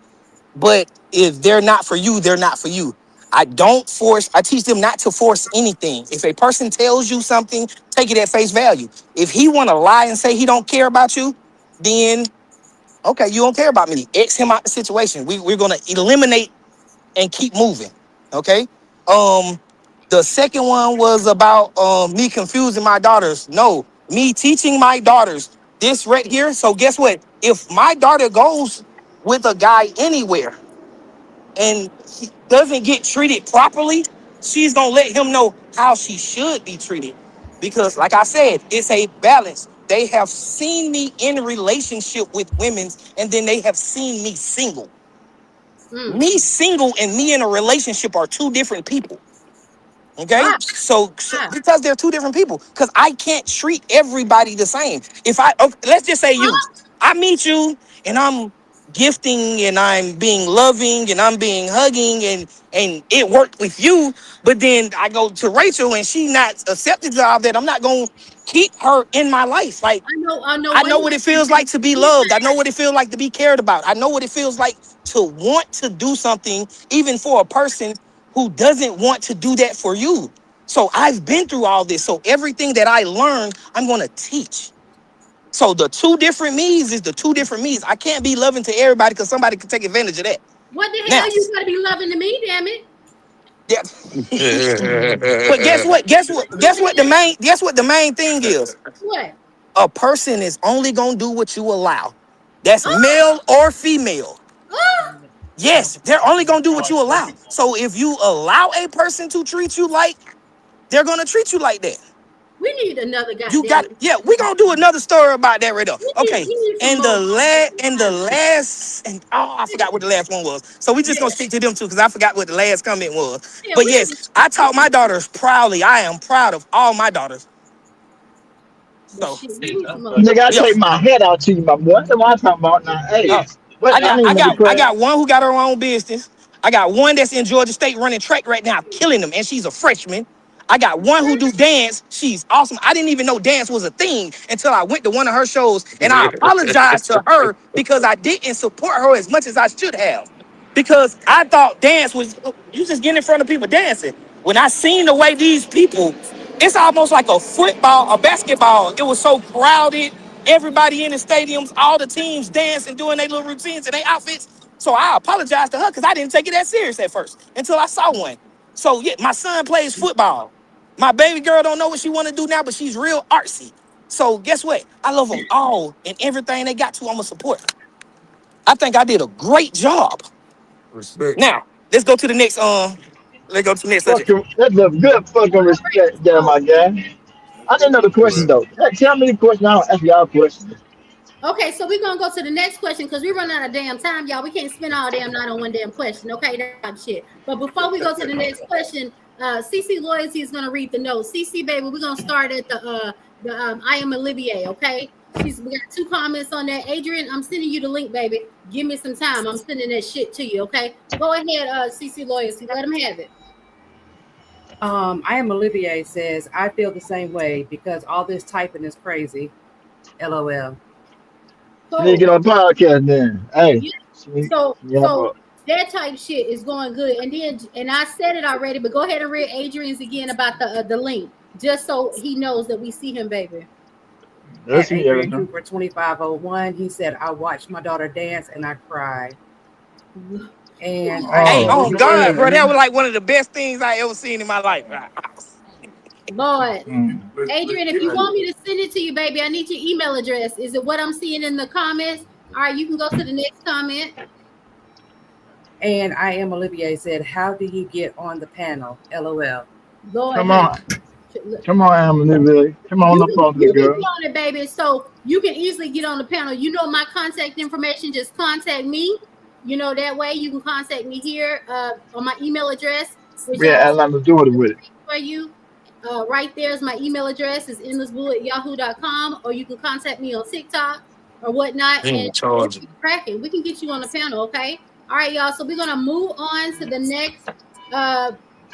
but if they're not for you, they're not for you. I teach them not to force anything. If a person tells you something, take it at face value. If he want to lie and say he don't care about you, then okay, you don't care about me. X him out the situation. We're gonna eliminate and keep moving. Okay. The second one was about me confusing my daughters. No, me teaching my daughters this right here. So guess what? If my daughter goes with a guy anywhere and he doesn't get treated properly, she's gonna let him know how she should be treated. Because like I said, it's a balance. They have seen me in a relationship with women, and then they have seen me single. Me single and me in a relationship are 2 different people. Okay, Why? so Why? because they're two different people. Because I can't treat everybody the same. If let's just say you, Huh? I meet you and I'm gifting and I'm being loving and I'm being hugging and it worked with you, but then I go to Rachel and she not accepted of that. I'm not gonna keep her in my life. Like I know. I Wait know a what minute. it feels like to be loved. I know what it feels like to be cared about. I know what it feels like to want to do something, even for a person who doesn't want to do that for you. So I've been through all this. So everything that I learned, I'm going to teach. So the two different me's is the two different me's. I can't be loving to everybody because somebody can take advantage of that. What the Now, hell you gotta be loving to me, damn it? yeah. But guess what? Guess what the main thing is? What? A person is only gonna do what you allow. That's Oh, male or female. oh. Yes, they're only gonna do what you allow. So if you allow a person to treat you like, they're gonna treat you like that. We need another You goddamn. got, yeah, we gonna do another story about that right there. Okay. We need some And more. the last, and oh, I forgot what the last one was. So we just gonna Yeah, stick to them two because I forgot what the last comment was. yeah, But we need. yes, I taught my daughters proudly. I am proud of all my daughters. But So shit, we need some more. Nigga, I yeah. take my head out to you, my boy. That's what I'm talking about now. Hey, Uh, what? I need to I crash. got one who got her own business. I got one that's in Georgia State running track right now, killing them, and she's a freshman. I got one who do dance. She's awesome. I didn't even know dance was a thing until I went to one of her shows, and I apologized to her because I didn't support her as much as I should have. Because I thought dance was you just get in front of people dancing. When I seen the way these people, it's almost like a football, a basketball. It was so crowded. Everybody in the stadiums, all the teams dancing, doing their little routines and their outfits. So I apologized to her because I didn't take it that serious at first until I saw one. So yeah, my son plays football. My baby girl don't know what she want to do now, but she's real artsy. So guess what? I love them all and everything they got to. I'm a support. I think I did a great job. Respect. Now let's go to the next. Let's go to the next subject. That's a good fucking respect there, my guy. I didn't know the question though. Tell me the question. I'll ask y'all a question. Okay, so we're gonna go to the next question because we run out of damn time, y'all. We can't spend all damn night on one damn question. Okay, that type of shit. But before we go to the next question, CC Loyalty is gonna read the note. CC baby, we're gonna start at the I am Olivier. Okay, we got 2 comments on that. Adrian, I'm sending you the link, baby. Give me some time. I'm sending that shit to you. Okay, go ahead, CC Loyalty. Let them have it. I am Olivier says, I feel the same way because all this typing is crazy. LOL. You need to get on the podcast then. Hey. Yeah. So that type shit is going good. And I said it already, but go ahead and read Adrian's again about the link, just so he knows that we see him, baby. Let's see Adrian everything. Cooper 2501. He said, I watched my daughter dance and I cried. And Hey, oh Oh, God, bro, that man. was like one of the best things I ever seen in my life. Lord, Mm. Adrian, if you want me to send it to you, baby, I need your email address. Is it what I'm seeing in the comments? All right, you can go to the next comment. And I am Olivier said, how do you get on the panel? LOL. Lord, Come on. Come on, Emily. Come on up on you the can girl. get on it, baby. So you can easily get on the panel. You know my contact information. Just contact me. You know, that way you can contact me here on my email address, which We had nothing to do with it. for you. Right there is my email address. It's endlessblue@yahoo.com, or you can contact me on TikTok or whatnot. And Charge. cracking. We can get you on the panel, okay? All right, y'all. So we're gonna move on to the next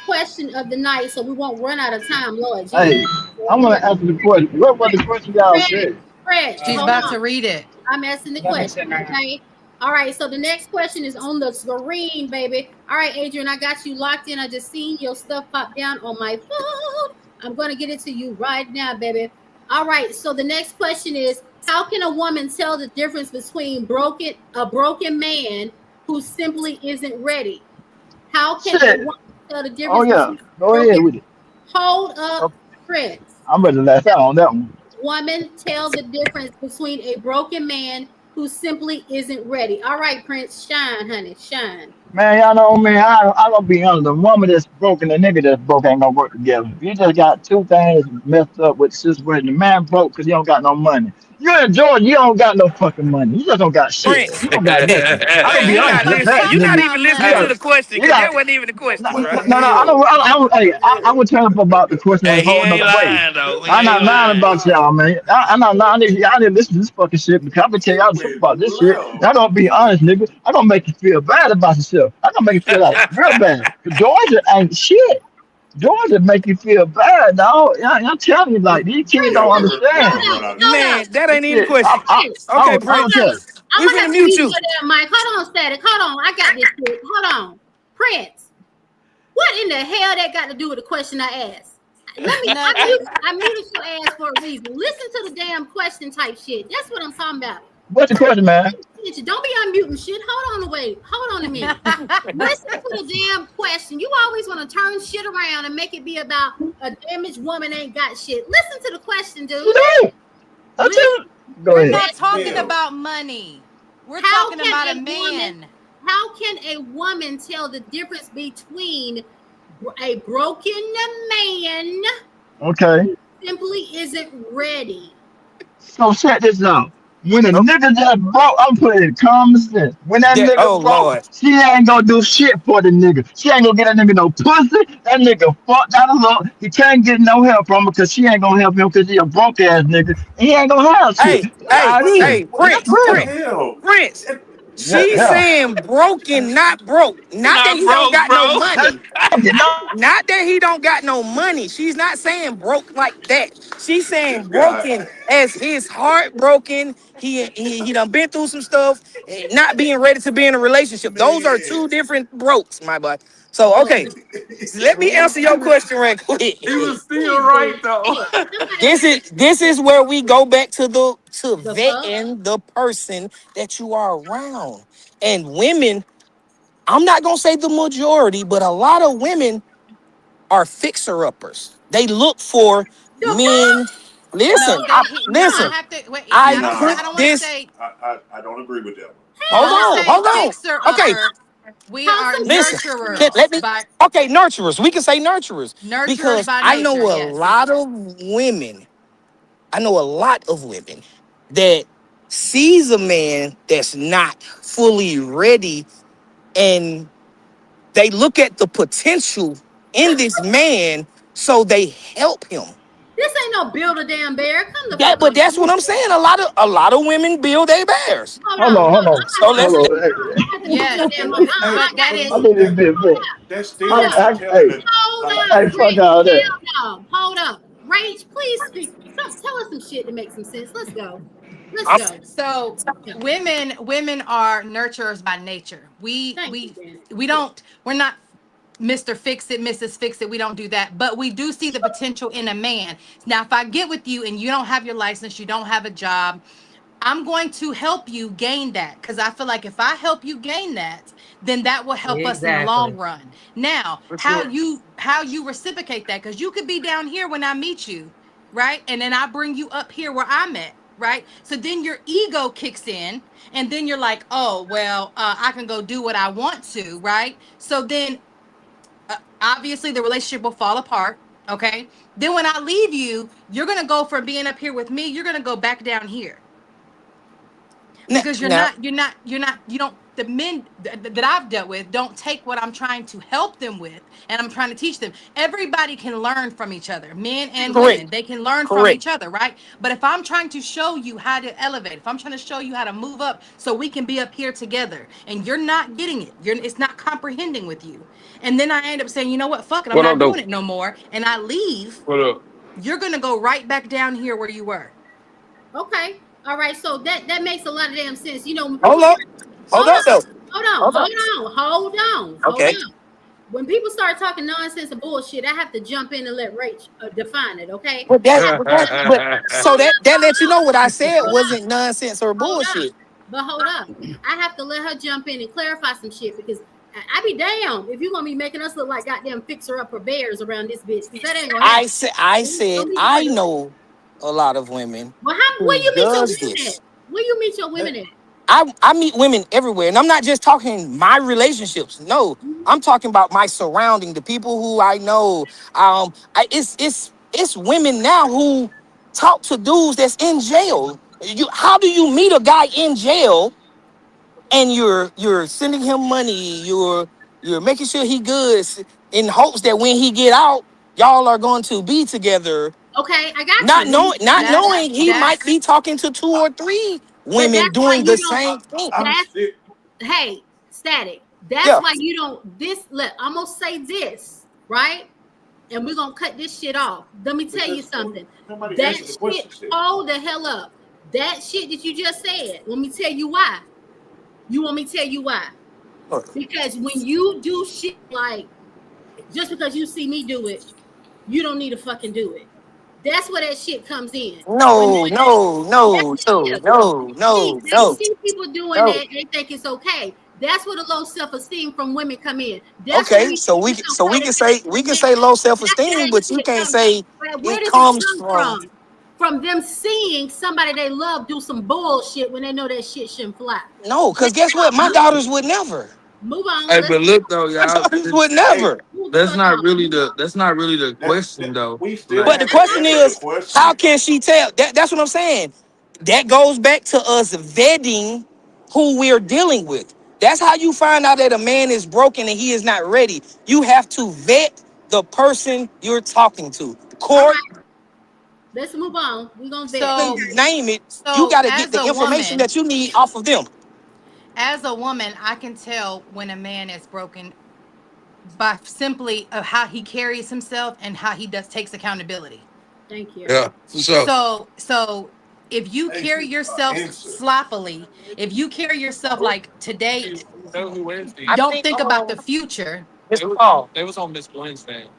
question of the night, so we won't run out of time, Lord. Hey, I'm gonna answer the question. What was the question y'all said? Fred, She's hold about on. to read it. I'm asking the question, okay? All right, so the next question is on the screen, baby. All right, Adrian, I got you locked in. I just seen your stuff pop down on my phone. I'm going to get it to you right now, baby. All right, so the next question is, how can a woman tell the difference between a broken man who simply isn't ready? How can Shit. a woman tell the Oh difference yeah. between Go ahead with it. hold up, Okay. Prince? I'm ready to laugh out on that one. Woman tell the difference between a broken man who simply isn't ready. All right, Prince, shine, honey, shine. Man, y'all know me. I gonna be honest. The woman that's broken and the nigga that's broke ain't gonna work together. You just got two things messed up with the situation. The man broke because he don't got no money. You in Georgia, you don't got no fucking money. You just don't got shit. Prince. You don't got nothing. I'm gonna Prince, be you honest not with Let's listening. that, talk You not nigga. even about You listening to got, the money. question you because got. that wasn't even the No, question, no, bro. no. I would tell them about the question in a Hey, he whole ain't nother way. lying though. He I'm ain't not lying lying. about y'all, man. I'm not lying. Y'all didn't listen to this fucking shit because I'm gonna tell He y'all the truth went about this shit. left. Y'all gonna be honest, nigga. I'm gonna make you feel bad about yourself. I'm gonna make you feel like real bad. 'Cause Georgia ain't shit. Georgia make you feel bad, dog. I'm telling you, like these kids Yeah, don't we run, we understand. gonna run out of Hold up. Man, that This ain't even the shit, question. Prince, Okay, I hold don't Prince. up. tell. I'm We gonna finna have to mute mute you. your damn mic. Hold on, Static. Hold on. I got this shit. Hold on. Prince, what in the hell that got to do with the question I asked? Nothing. I muted your ass for a reason. Listen to the damn question type shit. That's what I'm talking about. What's the question, man? Don't be unmuting shit. Hold on a wait. Hold on a minute. Listen to the damn question. You always want to turn shit around and make it be about a damaged woman ain't got shit. Listen to the question, You dude. know? I tell Listen. you. Go We're ahead. not talking hell. about money. We're How talking can about a a woman man. how can a woman tell the difference between a broken man Okay. who simply isn't ready? So check this out. When a Oh, nigga just broke, I'm putting it in common sense. When that oh nigga broke, Lord. she ain't gonna do shit for the nigga. She ain't gonna get that nigga no pussy. That nigga fucked out of luck. He can't get no help from her because she ain't gonna help him because he a broke ass nigga. And he ain't gonna have shit. Hey, That's hey, how it is. hey, What That's Prince, the real. Prince, hell? Prince. Yeah, She's yeah. saying broken, not broke. Not that Not he don't broke, got no bro. That's money. fucking no. Not that he don't got no money. She's not saying broke like that. She's This saying guy. broken as his heart broken. He done been through some stuff. Not being ready to be in a relationship. Those are Man. two different brokes, my boy. So Oh, okay, let me answer He your was, question right quick. he was still please right do. though. Look, somebody This is where we go back to the fuck. vetting the person that you are around. And women, I'm not gonna say the majority, but a lot of women are fixer-uppers. They look for The men. fuck? No, I Listen. Nah. have to wait. I I don't want to. put I Nah, don't want to this. say. I don't agree with that one. Hold Don't Hell on, no. say hold on. fixer Okay, upper. We are Call listen. nurturers Let me. by Okay, nurturers. We can say nurturers nurturers because by I know nature. a Yes. lot of women. I know a lot of women that sees a man that's not fully ready, and they look at the potential in this man, so they help him. This ain't no build a damn bear. Come the Yeah, fuck but on. that's what I'm saying. A lot of women build their bears. Hold Hold on. on, Hold hold on. on, I'm So about to let's. hold on. I have to mute Yes. your damn mic. Hey, But that I is think it's bit bit. that Hold still up. not telling Hey, it. Hold Like, hey, up, fuck Prince. all that. Hell no. Hold up. Rach, please speak. Tell us some shit to make some sense. Let's go. Let's I'm, go. so women are nurturers by nature. We Thank you, we Janet. we don't we're not Mr. Fix It, Mrs. Fix It. We don't do that. But we do see the potential in a man. Now, if I get with you and you don't have your license, you don't have a job, I'm going to help you gain that because I feel like if I help you gain that, then that will help us in the long Exactly. run. Now, For how sure. you reciprocate that because you could be down here when I meet you, right? And then I bring you up here where I'm at, right? So then your ego kicks in, and then you're like, oh well, I can go do what I want to, right? So then obviously the relationship will fall apart. Okay. Then when I leave you, you're gonna go from being up here with me, you're gonna go back down here because now, you don't the men that I've dealt with don't take what I'm trying to help them with and I'm trying to teach them. Everybody can learn from each other, men and correct, women. They can learn from correct. each other, right? But if I'm trying to show you how to elevate, if I'm trying to show you how to move up so we can be up here together and you're not getting it, it's not comprehending with you. And then I end up saying, you know what, fuck it, I'm What not up, doing though? it no more. And I leave, What up? you're gonna go right back down here where you were. Okay. All right. So that makes a lot of damn sense. You know, when people Hold up, start, hold hold up, on, though. hold on, Hold up. hold on, hold on, hold Okay. on. When people start talking nonsense and bullshit, I have to jump in and let Rach define it. Okay. But I that, have but to that, let, but so hold up, that lets you know what I said hold up, wasn't nonsense or hold up. bullshit. But hold up. I have to let her jump in and clarify some shit because I be damn if you're gonna be making us look like goddamn fixer upper bears around this bitch because that ain't gonna happen. I Don't said be I doing that. know a lot of women Well, how where who you meet your does women at? this. Where you meet your women at? I meet women everywhere, and I'm not just talking my relationships. No, I'm talking about my surrounding, the people who I know. It's women now who talk to dudes that's in jail. How do you meet a guy in jail and you're sending him money, you're making sure he good in hopes that when he get out, y'all are going to be together, Okay, I got not you. knowing he might That's be talking to 2 or 3 But women that's why doing the you don't. same thing. I'm That's still. hey, static. That's Yeah. why you don't. This. Look, I'm gonna say this right, and we're gonna cut this shit off. Let me tell you something. Nobody That answered the question. shit. Still. Hold the hell up. That shit that you just said. Let me tell you why. You want me to tell you why? Because when you do shit like just because you see me do it, you don't need to fucking do it. That's where that shit comes in. No, When no, no, that's no, no, no, they no, see people doing no. that, they think it's okay. That's where the low self-esteem from women come in. That's where Okay, we so think we it's so we okay can to take say a man. low That's where self-esteem, that but you shit can't comes from. say But where it does it comes come from. from? From them seeing somebody they love do some bullshit when they know that shit shouldn't fly. No, because Let's guess what? My move, daughters would never. move on. Hey, Let's but look though, My y'all, daughters would Hey, never. move the fuck on. Move on. that's not really the question though. we still Like, But the haven't question answered the is, question. how can she tell? That's what I'm saying. That goes back to us vetting who we're dealing with. That's how you find out that a man is broken and he is not ready. You have to vet the person you're talking to. All Court, right, let's move on. We're gonna vet. so you name it. You so got to get the information that you need off of them. as a woman, I can tell when a man is broken by simply of how he carries himself and how he takes accountability. Thank you. yeah, for sure. So if you Thank carry you. yourself Answer. sloppily, if you carry yourself like today, I don't think think about the future. Mr. Fall.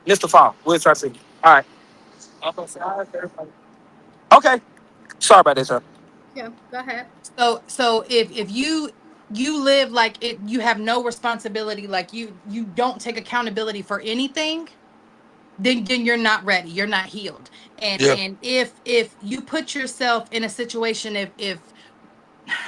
Mr. Fall. We'll try to see. All right. Okay. Sorry about that, sir. Yeah, go ahead. So if you live like it, you have no responsibility, like you don't take accountability for anything, then you're not ready, you're not healed. and Yeah. and if you put yourself in a situation, if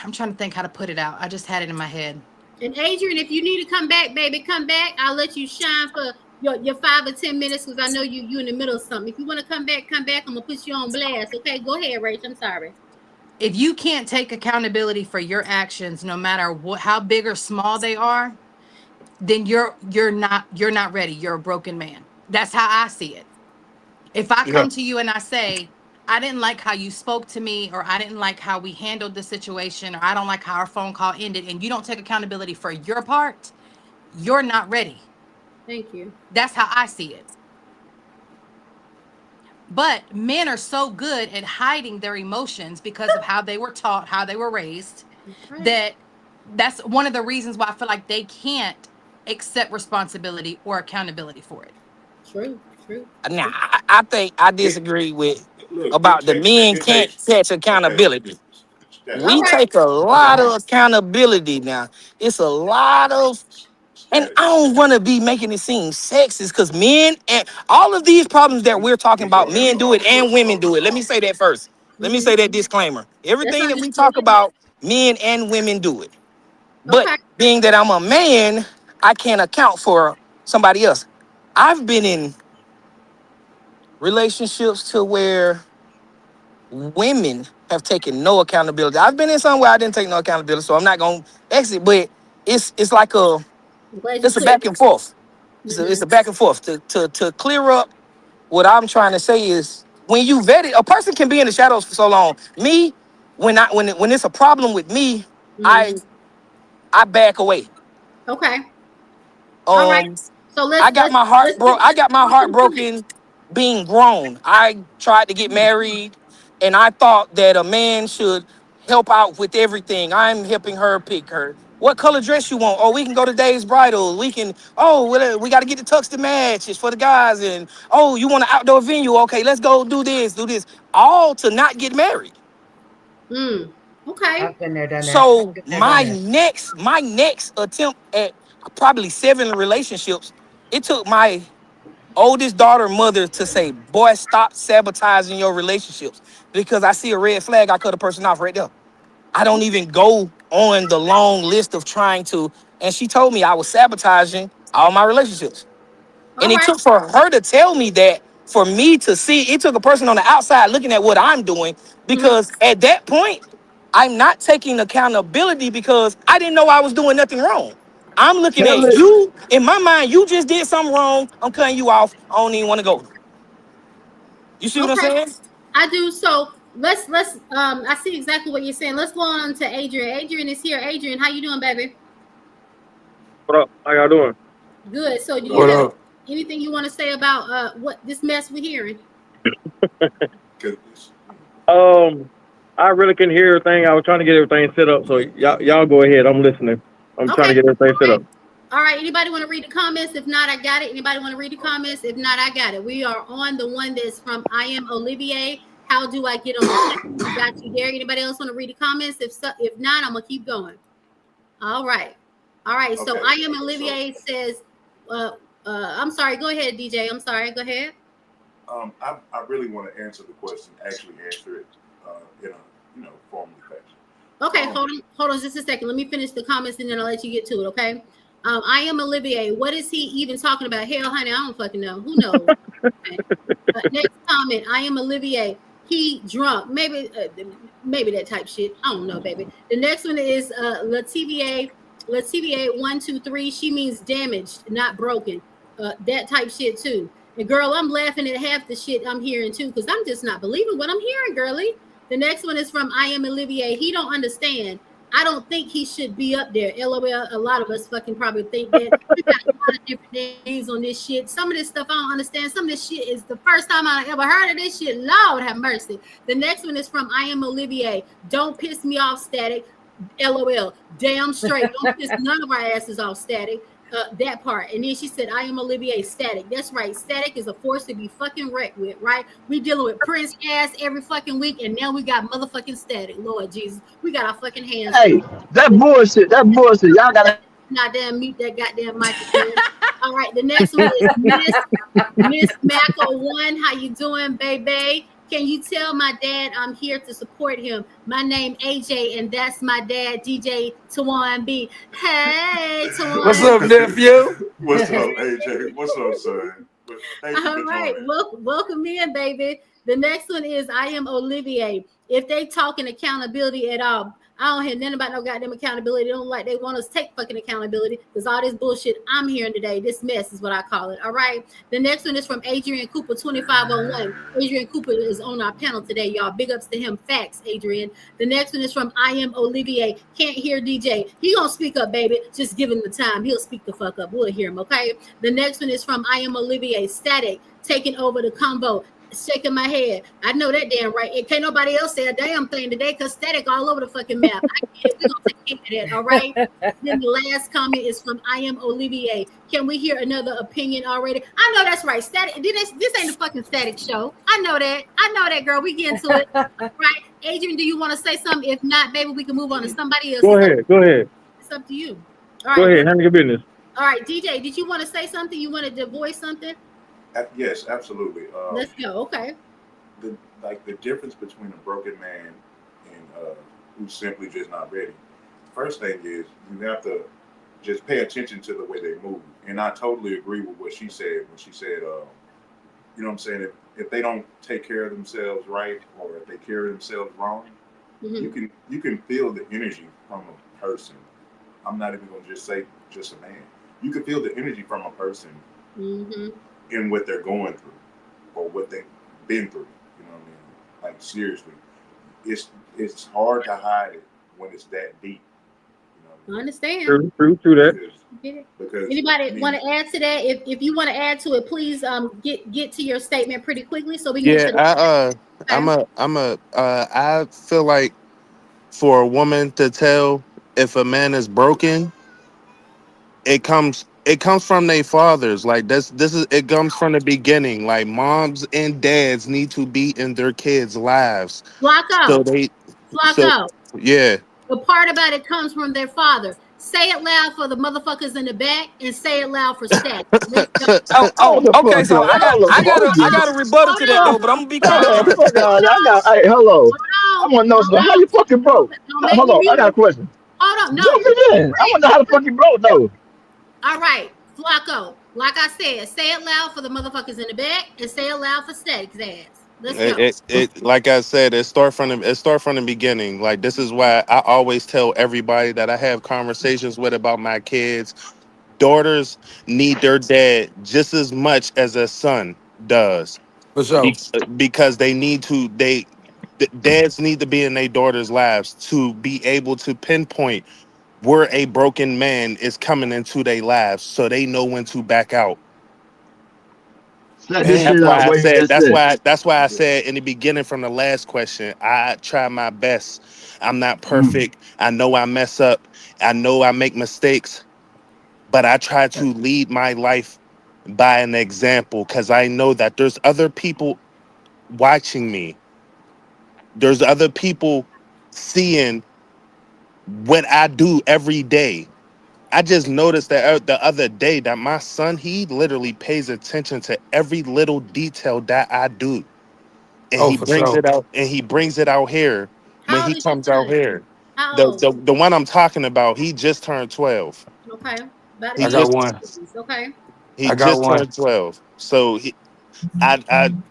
I'm trying to think how to put it out, I just had it in my head. And Adrian, if you need to come back, baby, come back. I'll let you shine for your 5 or 10 minutes because I know you in the middle of something. If you want to come back, come back. I'm gonna put you on blast. Okay, go ahead, Rach. I'm sorry. If you can't take accountability for your actions, no matter how big or small they are, then you're not ready, you're a broken man. That's how I see it. If I Yeah. come to you and I say, I didn't like how you spoke to me, or I didn't like how we handled the situation, or I don't like how our phone call ended, and you don't take accountability for your part, you're not ready. Thank you. That's how I see it. But men are so good at hiding their emotions because of how they were taught, how they were raised, Right. that's one of the reasons why I feel like they can't accept responsibility or accountability for it. True. True. Now, I think I disagree with Look, about the men it can't takes. catch Okay. accountability. All We right. take a lot of accountability now. It's a lot of, and I don't want to be making it seem sexist because men and all of these problems that we're talking He's about, gonna men answer do all it the and questions. women do it. Let me say that first. Let me Mm-hmm. say that disclaimer. That's Everything that we understood. talk about, men and women do it. But Okay. being that I'm a man, I can't account for somebody else. I've been in relationships to where women have taken no accountability. I've been in some where I didn't take no accountability, so I'm not gonna exit. But it's like I'm glad you it's a cleared. back and forth. It's Mm-hmm. a back and forth. To clear up what I'm trying to say is when you vet it, a person can be in the shadows for so long. Me, when it's a problem with me, Mm-hmm. I back away. Okay. All right. Um, So I let's got let's my heart let's broke. I got my walk heart them through it. broken being grown. I tried to get married, and I thought that a man should help out with everything. I'm helping her pick her. What color dress you want? Oh, we can go to Dave's Bridal. We can. Oh, well, we got to get the tux to match. It's for the guys. And oh, you want an outdoor venue? Okay, let's go do this, do this. All to not get married. Mm. Okay. I've been there, done that. So I've been there, done my next attempt at probably 7 relationships, it took my oldest daughter mother to say, boy, stop sabotaging your relationships. Because I see a red flag, I cut a person off right there. I don't even go on the long list of trying to. And she told me I was sabotaging all my relationships. All And it right. took for her to tell me that. for me to see. It took a person on the outside looking at what I'm doing, because at that point, I'm not taking accountability because I didn't know I was doing nothing wrong. I'm looking Tell at it. you. In my mind, you just did something wrong. I'm cutting you off. I don't even want to go. You see what I'm Okay, saying? I do. So let's I see exactly what you're saying. Let's go on to Adrian. Adrian is here. Adrian, how you doing, baby? What up? How y'all doing? Good. So do you What have up? anything you want to say about what this mess we're hearing? Goodness. I really couldn't hear everything. I was trying to get everything set up, so y'all go ahead. I'm listening. I'm trying to Okay. get everything set up. All right. Anybody want to read the comments? If not, I got it. Anybody want to read the comments? If not, I got it. We are on the one that's from I am Olivier. How do I get on the chat? Got you there. Anybody else want to read the comments? If not, I'm gonna keep going. All right. All right. So Okay, I am Olivier says, I'm sorry. Go ahead, DJ. I'm sorry. Go ahead. I really want to answer the question, actually answer it in a formal fashion. Okay, hold on just a second. Let me finish the comments and then I'll let you get to it, okay? I am Olivier. What is he even talking about? Hell, honey, I don't fucking know. Who knows? Okay. Next comment. I am Olivier. He drunk. Maybe that type shit. I don't know, baby. The next one is Lativier 123. She means damaged, not broken. That type shit too. And girl, I'm laughing at half the shit I'm hearing too, because I'm just not believing what I'm hearing, girly. The next one is from I am Olivier. He don't understand. I don't think he should be up there. LOL. A lot of us fucking probably think that. We got a lot of different names on this shit. Some of this stuff I don't understand. Some of this shit is the first time I ever heard of this shit. Lord have mercy. The next one is from I am Olivier. Don't piss me off, Static. LOL. Damn straight. Don't piss none of our asses off, Static. That part. And then she said, I am Olivier. Static. That's right. Static is a force to be fucking wrecked with, right? We dealing with Prince ass every fucking week, and now we got motherfucking Static. Lord Jesus. We got our fucking hands. Hey, that bullshit. Y'all gotta. Not damn mute that goddamn microphone. All right, the next one is Miss Macko One. How you doing, baby? Can you tell my dad I'm here to support him? My name AJ, and that's my dad, DJ Tawan B. Hey, Tawan. What's up, nephew? What's up, AJ? What's up, son? Thank you All for right, joining. welcome in, baby. The next one is I am Olivier. If they talking accountability at all, I don't hear nothing about no goddamn accountability. They don't like they want us to take fucking accountability because all this bullshit I'm hearing today, this mess is what I call it. All right. The next one is from Adrian Cooper 2501. Adrian Cooper is on our panel today, y'all. Big ups to him. Facts, Adrian. The next one is from I am Olivier. Can't hear DJ. He gonna speak up, baby. Just give him the time. He'll speak the fuck up. We'll hear him. Okay. The next one is from I am Olivier. Static taking over the combo. Shaking my head. I know that damn right. It can't nobody else say a damn thing today because Static all over the fucking map. I get it. We're gonna take care of that, all right? Then the last comment is from I am Olivier. Can we hear another opinion already? I know that's right. Static. This ain't a fucking Static show. I know that, girl. We get into it. Right. Adrian, do you want to say something? If not, baby, we can move on to somebody else. Go ahead. It's up to you. All Go right. ahead. Handle your business. All right, DJ, did you want to say something? You wanted to voice something? Yes, absolutely. Let's go. Okay. The difference between a broken man and who's simply just not ready. First thing is you have to just pay attention to the way they move. And I totally agree with what she said when she said, you know what I'm saying? If they don't take care of themselves right, or if they carry themselves wrong, Mm-hmm. you can feel the energy from a person. I'm not even going to just say just a man. You can feel the energy from a person Mm-hmm. in what they're going through or what they've been through. You know what I mean? Like seriously, it's hard to hide it when it's that deep. You know what I I mean? understand. True that. Because Anybody want to add to that? If you want to add to it, please get to your statement pretty quickly so we can get to the I feel like for a woman to tell if a man is broken, it comes from their fathers. Like it comes from the beginning. Like moms and dads need to be in their kids' lives. So Flacco. Yeah. The part about it comes from their father. Say it loud for the motherfuckers in the back and say it loud for Static. Let's go. Okay. So I got a rebuttal to that though, but I'm gonna be quiet. Hello. I want to know something. How you fucking broke? Don't make Hold me on. mute. I got a question. Hold on. No. Jump in. I want to know how to fucking broke though. All right. Flacco, like I said, say it loud for the motherfuckers in the back and say it loud for Static's ass. Let's go. Like I said, it start from the beginning. Like, this is why I always tell everybody that I have conversations with about my kids. Daughters need their dad just as much as a son does. For sure. Because they need to, dads need to be in their daughters' lives to be able to pinpoint where a broken man is coming into their lives, so they know when to back out. Set this And shit That's why out. I Wait, said. that's it. That's why I said in the beginning from the last question. I try my best. I'm not Mm. perfect. I know I mess up. I know I make mistakes, but I try to lead my life by an example because I know that there's other people watching me. There's other people seeing what I do every day. I just noticed that the other day that my son, he literally pays attention to every little detail that I do. And oh, he for brings sure. it out and he brings it out here when How he old is your comes out son? here. How The, old? the the one I'm talking about, he just turned 12. Okay. About to He I be in got just one. his 20s. Okay. he I got just one. turned 12. So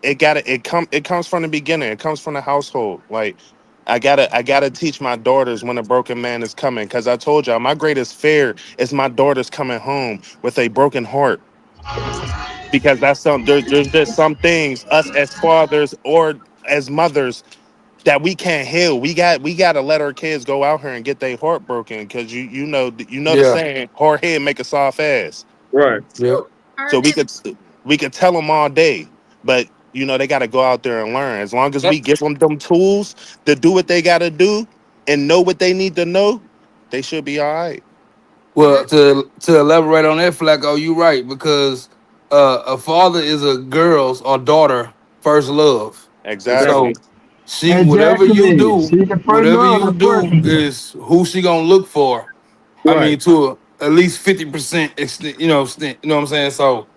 it comes from the beginning. It comes from the household. Like I gotta teach my daughters when a broken man is coming. Cause I told y'all my greatest fear is my daughters coming home with a broken heart. Because there's just some things us as fathers or as mothers that we can't heal. We gotta let our kids go out here and get their heart broken. Cause you know the Yeah. saying, hard head make a soft ass. Right. Yep. So Heard we that. could tell them all day, but they got to go out there and learn. As long as Yep. we give them tools to do what they got to do and know what they need to know, they should be all right. Well, to elaborate on that, Flacco, you right because a father is a girl's or daughter first love. Exactly. So Exactly. she, Exactly. See, the first whatever love, you the first do one. is who she gonna look for. I Right. mean, to at least 50% extent, extent, you know what I'm saying? So,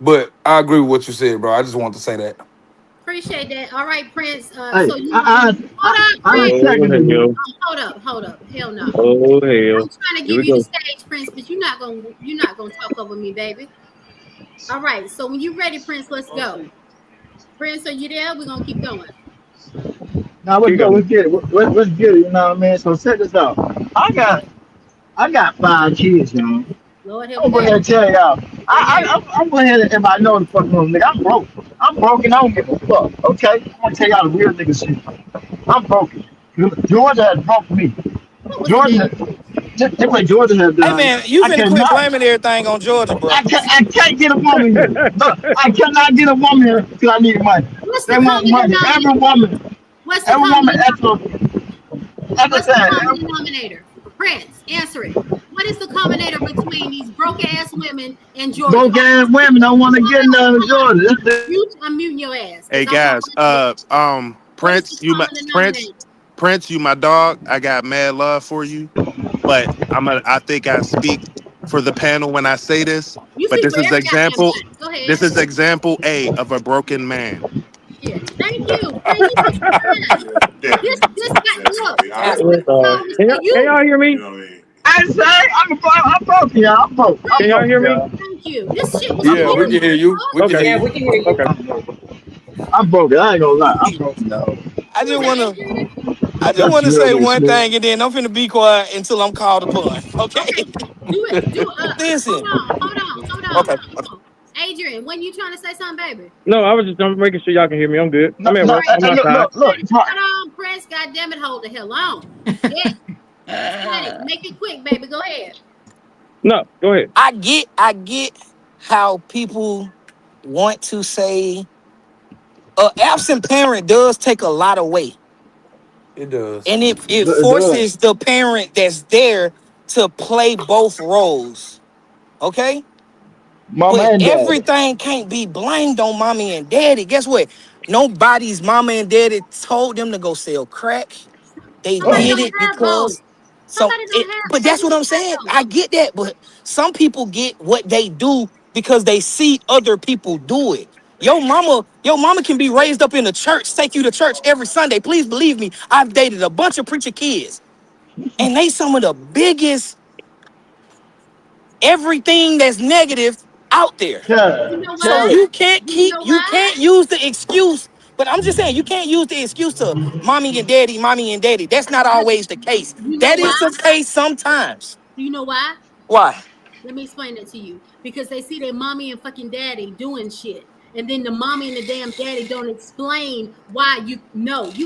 but I agree with what you said, bro. I just wanted to say that. Appreciate that. All right, Prince. Hey, So you hold up, I Prince. Oh second it. hell. Hold up. Hell no. Oh hell. I'm trying to Here give we you the go. stage, Prince, but you're not gonna talk over me, baby. All right. So when you ready, Prince, let's go. Prince, are you there? We're gonna keep going. Now let's Keep go. going. Let's get it. Let's get it. You know what I mean? So check this out. I got I got 5 kids, y'all. Lord help I'm me. going to tell y'all. I'm going ahead if I know the fucking little nigga. I'm broke. I'm broken. I don't give a fuck. Okay? I'm gonna tell y'all the real nigga shit. I'm broken. Georgia has broke me. What was the Georgia, damage? just what Georgia has Hey done. man, you I finna quit cannot. blaming everything on Georgia, bro. I can't get a woman here. Look, I cannot get a woman here because I need money. What's the They want common money. denominator? What's the Every common woman, denominator? as I What's the common said, denominator? Prince, answer it. What is the combinator between these broke ass women and Georgia? broke ass women don't want to Hold get on, none of hold on. Georgia. That's I'm muting your ass Hey because I want guys, to know what is the Prince, common denominator. Prince, you my dog. I got mad love for you, but I think I speak for the panel when I say this. You But speak this for is every goddamn example. body. Go This ahead. is example A of a broken man. Shit. Thank you. Prince, you took your time. Yeah, This definitely, got look. definitely. I This Oh, agree. God. microphone is Can for y'all you. hear You me? know what I mean? I say I'm broke, y'all. I'm broke. Can I'm y'all broke, hear me? y'all. Thank you. This shit was for Yeah, we you. can hear you. We can Okay. hear Yeah, you. we can hear you. Okay. I'm broke. I ain't gonna lie. I'm broke, y'all. I Who just is that, wanna Adrian? I just want That's to real say nigga one shit. thing and then I'm finna be quiet until I'm called upon. Okay? Okay. Do it. Hold Listen. on. Okay. Hold on. Adrian, when you trying to say something, baby? No, I was just making sure y'all can hear me. I'm good. No, I'm at All no, work. right. I'm hey, look, outside. look, look. Hold on, Prince. God damn it, hold the hell on. Yeah. Static. Make it quick, baby. Go ahead. No, go ahead. I get how people want to say an absent parent does take a lot away. It does. And it It does. forces the parent that's there to play both roles. Okay? Mama But and daddy. everything can't be blamed on mommy and daddy. Guess what? Nobody's mama and daddy told them to go sell crack. They Oh, Somebody did don't it have both. because Somebody don't have but both. that's Who what I'm don't saying. have both? I get that, but some people get what they do because they see other people do it. Your mama can be raised up in the church, take you to church every Sunday. Please believe me, I've dated a bunch of preacher kids, and they some of the biggest everything that's negative out there. You know So why? you can't You know you why? can't use the excuse. But I'm just saying, you can't use the excuse to mommy and daddy. That's not always the case. You know That why? is the case sometimes. Do you know why? Why? Let me explain it to you. Because they see their mommy and fucking daddy doing shit. And then the mommy and the damn daddy don't explain why you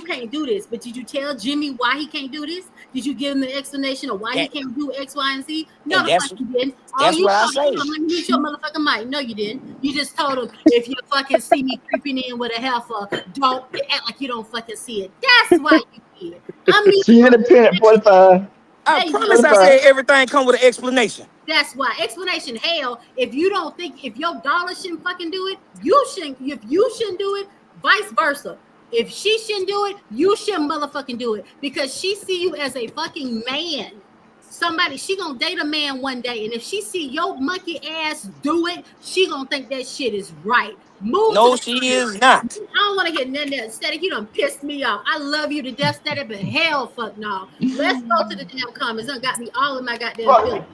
can't do this. But did you tell Jimmy why he can't do this? Did you give him the explanation of why he And, can't do X, Y, and Z? No, and the fuck you didn't. All that's you what I told say. him, let me mute your motherfucking mic. No, you didn't. You just told him, if you fucking see me creeping in with a heifer, don't act like you don't fucking see it. That's why you did. I mean, She independent 45. I there you promise go. I said everything come with an explanation. That's why. Explanation hell. If you don't think if your daughter shouldn't fucking do it, you shouldn't. If you shouldn't do it, vice versa. If she shouldn't do it, you shouldn't motherfucking do it because she see you as a fucking man. Somebody, she gonna date a man one day, and if she see your monkey ass do it, she gonna think that shit is right. Move. No, to the she is not. I don't want to hear nothing else. Static, you done pissed me off. I love you to death, Static, but hell, fuck no. Let's go to the damn comments. Done got me all in my goddamn feelings.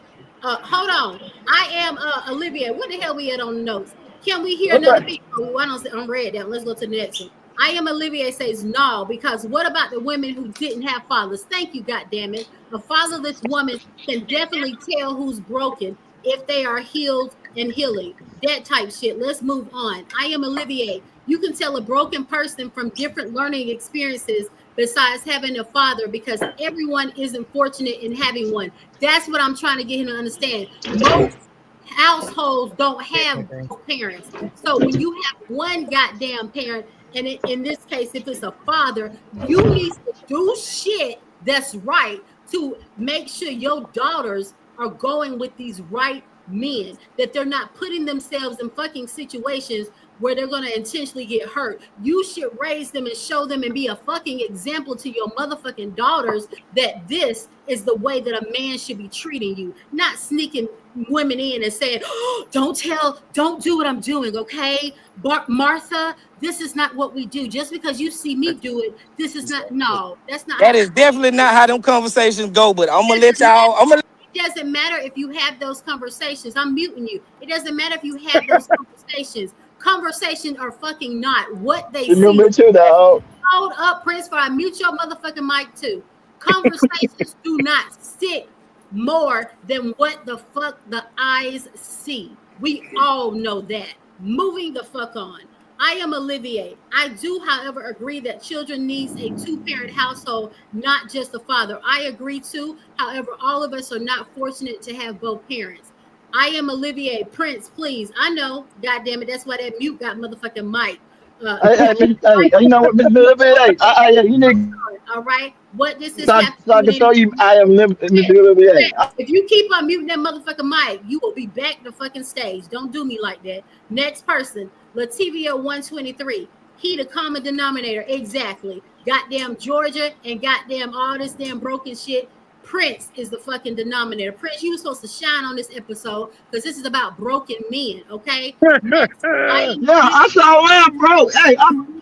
Hold on. I am Olivia. What the hell we at on the notes? Can we hear another beat? Oh, I don't say I'm red down. Let's go to the next one. I am Olivier says no, because what about the women who didn't have fathers? Thank you, goddammit. A fatherless woman can definitely tell who's broken if they are healed and healing. That type shit. Let's move on. I am Olivier. You can tell a broken person from different learning experiences besides having a father, because everyone isn't fortunate in having one. That's what I'm trying to get him to understand. Most households don't have both parents. So when you have one goddamn parent, and in this case, if it's a father, you need to do shit that's right to make sure your daughters are going with these right men, that they're not putting themselves in fucking situations where they're going to intentionally get hurt. You should raise them and show them and be a fucking example to your motherfucking daughters that this is the way that a man should be treating you, not sneaking women in and saying, oh, don't do what I'm doing, okay? Martha, this is not what we do. Just because you see me do it, this is not, no, that's not. That is definitely not how them conversations go, but I'm going to let y'all, It doesn't matter if you have those conversations. I'm muting you. It doesn't matter if you have those conversations. Conversations are fucking not what they You see. me too, dog. Hold up, Prince, for I mute your motherfucking mic too. Conversations do not stick more than what the fuck the eyes see. We all know that. Moving the fuck on. I am Olivier. I do, however, agree that children needs a two-parent household, not just a father. I agree too. However, all of us are not fortunate to have both parents. I am Olivier. Prince, please. I know. God damn it. That's why that mute got motherfucking mic. Hey, you know what, Miss Olivier? You need. All right. What this is So I can show you. I am Miss Olivier. If you keep on muting that motherfucking mic, you will be back the fucking stage. Don't do me like that. Next person, Lativia 123. He the common denominator. Exactly. Goddamn Georgia and goddamn all this damn broken shit. Prince is the fucking denominator. Prince, you were supposed to shine on this episode because this is about broken men, okay? Yeah, I saw that, bro. Hey,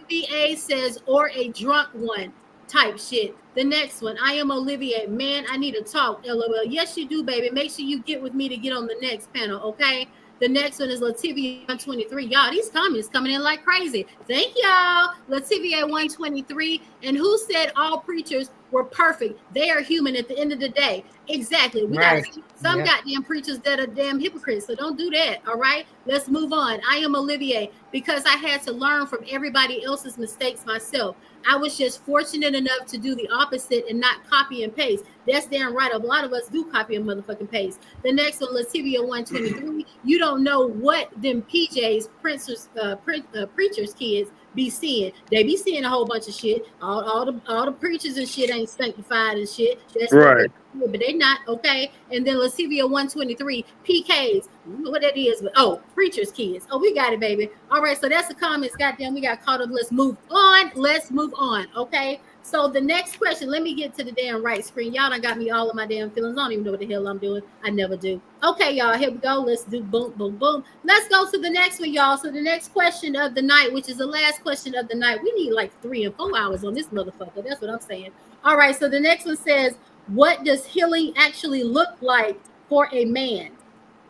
VA says, or a drunk one type shit. The next one, I am Olivier. Man, I need to talk. LOL. Yes, you do, baby. Make sure you get with me to get on the next panel, okay? The next one is Lativia 123. Y'all, these comments coming in like crazy. Thank y'all. Lativia 123. And who said all preachers were perfect? They are human at the end of the day. Exactly. We got some goddamn preachers that are damn hypocrites. So don't do that. All right. Let's move on. I am Olivier because I had to learn from everybody else's mistakes myself. I was just fortunate enough to do the opposite and not copy and paste. That's damn right. A lot of us do copy and motherfucking paste. The next one, Lativia 123. You don't know what them PJs, preachers' kids be seeing. They be seeing a whole bunch of shit. All the preachers and shit ain't sanctified and shit. That's right. But they not, okay. And then Lascivia 123, PKs, what that is, but preachers' kids. Oh, we got it, baby. All right, so that's the comments. Goddamn, we got caught up. Let's move on. Okay. So the next question, let me get to the damn right screen. Y'all done got me all of my damn feelings. I don't even know what the hell I'm doing. I never do. Okay, y'all, here we go. Let's do boom, boom, boom. Let's go to the next one, y'all. So the next question of the night, which is the last question of the night. We need like 3 and 4 hours on this motherfucker. That's what I'm saying. All right, so the next one says, what does healing actually look like for a man?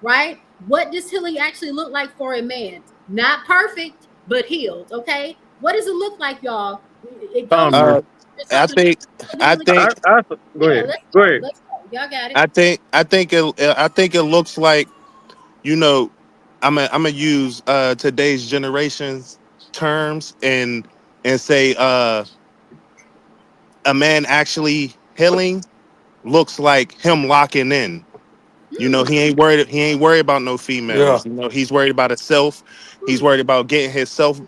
right? What does healing actually look like for a man? Not perfect, but healed. Okay, what does it look like, y'all? It goes Thunder. there's I something think, I really. think, Go Yeah, ahead. let's Go go. ahead. Let's go. Y'all got it. I think it looks like, you know, I'm gonna use today's generation's terms and say a man actually healing looks like him locking in. You know, Hmm. he ain't worried about no Yeah. females. You know, he's worried about himself. He's worried about getting himself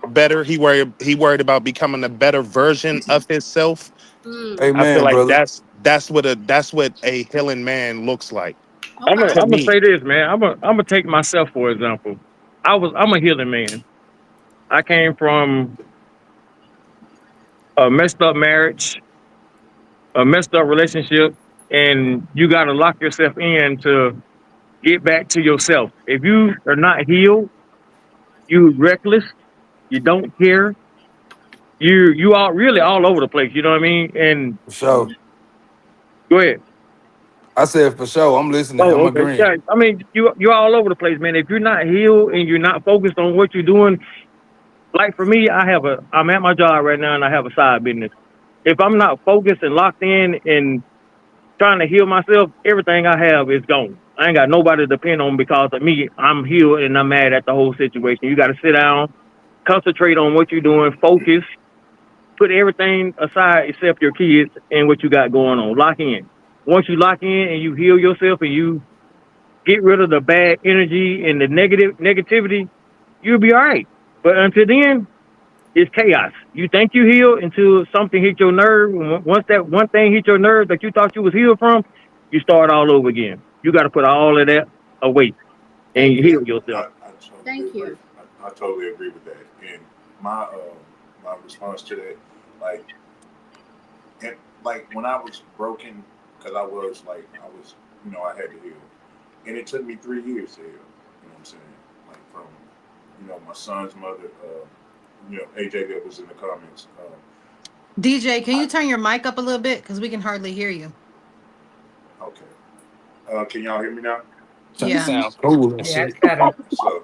better. He worried about becoming a better version of himself. Hmm. I feel Amen, like brother. that's what a healing man looks like Okay. to I'm gonna me. say this, man. I'm gonna take myself for example. I'm a healing man. I came from a messed up marriage, a messed up relationship, and you got to lock yourself in to get back to yourself. If you are not healed, you reckless, you don't care, you all really all over the place. You know what I mean? And For sure. go ahead. I said for sure. I'm listening. Oh, I'm okay. agreeing. Yeah, I mean, you're all over the place, man. If you're not healed and you're not focused on what you're doing, like for me, I'm at my job right now and I have a side business. If I'm not focused and locked in and trying to heal myself, everything I have is gone. I ain't got nobody to depend on because of me. I'm healed and I'm mad at the whole situation. You got to sit down, concentrate on what you're doing, focus, put everything aside except your kids and what you got going on. Lock in. Once you lock in and you heal yourself and you get rid of the bad energy and the negativity, you'll be all right. But until then, it's chaos. You think you healed until something hit your nerve. And once that one thing hit your nerve that you thought you was healed from, you start all over again. You got to put all of that away and Thank you you. heal yourself. I totally Thank agree. you. I totally agree with that. And my my response to that, like, and like when I was broken, because I had to heal, and it took me 3 years to heal. You know what I'm saying? Like from, my son's mother. AJ that was in the comments. DJ, can you turn your mic up a little bit? Because we can hardly hear you. Okay. Can y'all hear me now? Trying to Yeah. sound cool and Yeah, it's shit. better. So,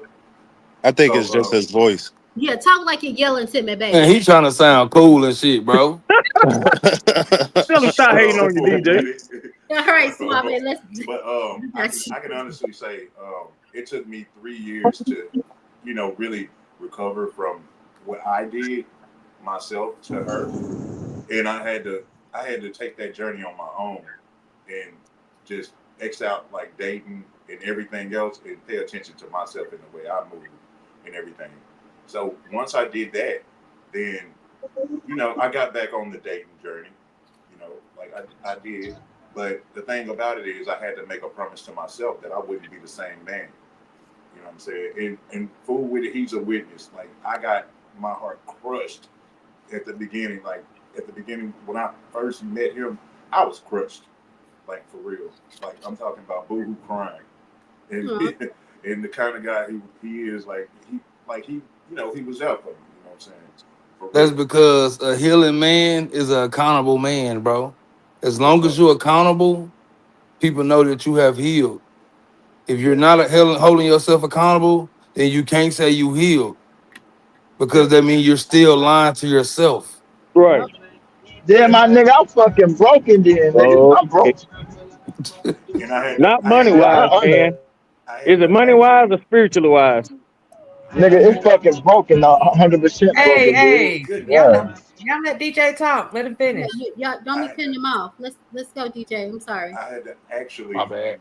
I think it's just so his voice. Yeah, talk like you're yelling to me, Man, baby. he trying to sound cool and shit, bro. Tell them stop hating on you, DJ. with it. All right, Suave, let's. But I Got you. can honestly say it took me 3 years to really recover from what I did myself to her, and I had to take that journey on my own and just X out like dating and everything else and pay attention to myself and the way I move and everything. So once I did that, then I got back on the dating journey, like I did. But the thing about it is, I had to make a promise to myself that I wouldn't be the same man. You know what I'm saying? And fool with it, he's a witness. Like I got my heart crushed at the beginning. Like at the beginning when I first met him, I was crushed, like for real. Like I'm talking about boohoo crying, and Aw. and the kind of guy he is, he was out for me. You know what I'm saying? For That's real. because a healing man is an accountable man, bro. As For long as sure. you're accountable, people know that you have healed. If you're not holding yourself accountable, then you can't say you healed Yeah. because that means you're still lying to yourself. Right. Yep. Then my nigga, I'm fucking broken then, nigga. I'm Okay. broke. And I had to Not I had money to wise, Under. man. I Is had it to money wise or actually spiritually wise? Nigga, it's fucking broken, 100% Hey, broken, dude. hey, Yeah. y'all let DJ talk. Let him Yeah, finish. y'all don't I be had cutting to them off. Let's go, DJ. I'm sorry. I had to My actually bad.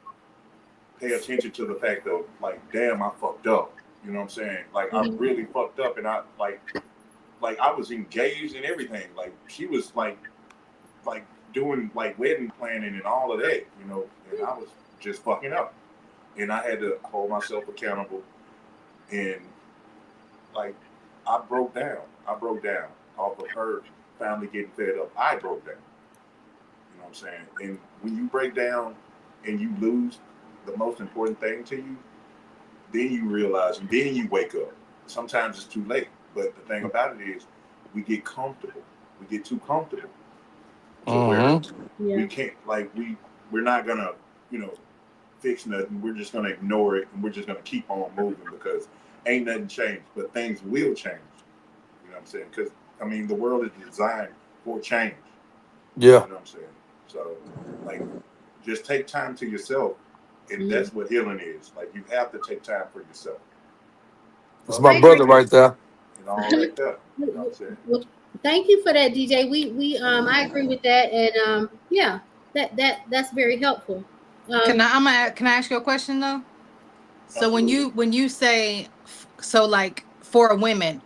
pay attention to the fact of like, damn, I fucked up. You know what I'm saying? Like I Mhm. really fucked up, and I like I was engaged in everything. Like she was like doing like wedding planning and all of that. And I was just fucking up, and I had to hold myself accountable. And like I broke down. I broke down off of her finally getting fed up. I broke down. You know what I'm saying? And when you break down and you lose the most important thing to you, then you realize and then you wake up. Sometimes it's too late. But the thing about it is we get comfortable. We get too comfortable to where Mm-hmm. Yeah. we can't we're not gonna, fix nothing. We're just gonna ignore it and we're just gonna keep on moving because ain't nothing changed. But things will change. You know what I'm saying? Because I mean, the world is designed for change. Yeah. You know what I'm saying? So, like, just take time to yourself, and that's what healing is. Like, you have to take time for yourself. That's my brother right there. And all like that. You know what I'm saying? Well, thank you for that, DJ. We I agree with that, and yeah, that's very helpful. Can I ask you a question though? So when you say, so like for a woman,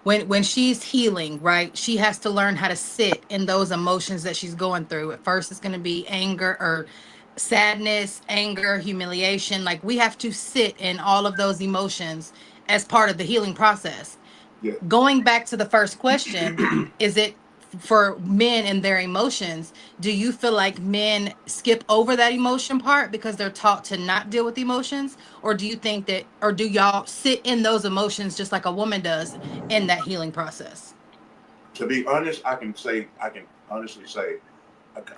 when she's healing, right, she has to learn how to sit in those emotions that she's going through. At first it's going to be anger or sadness, anger, humiliation. Like we have to sit in all of those emotions as part of the healing process. Yeah. Going back to the first question, is it for men and their emotions, do you feel like men skip over that emotion part because they're taught to not deal with emotions? Or do you think that, or do y'all sit in those emotions just like a woman does in that healing process? To be honest, I can honestly say,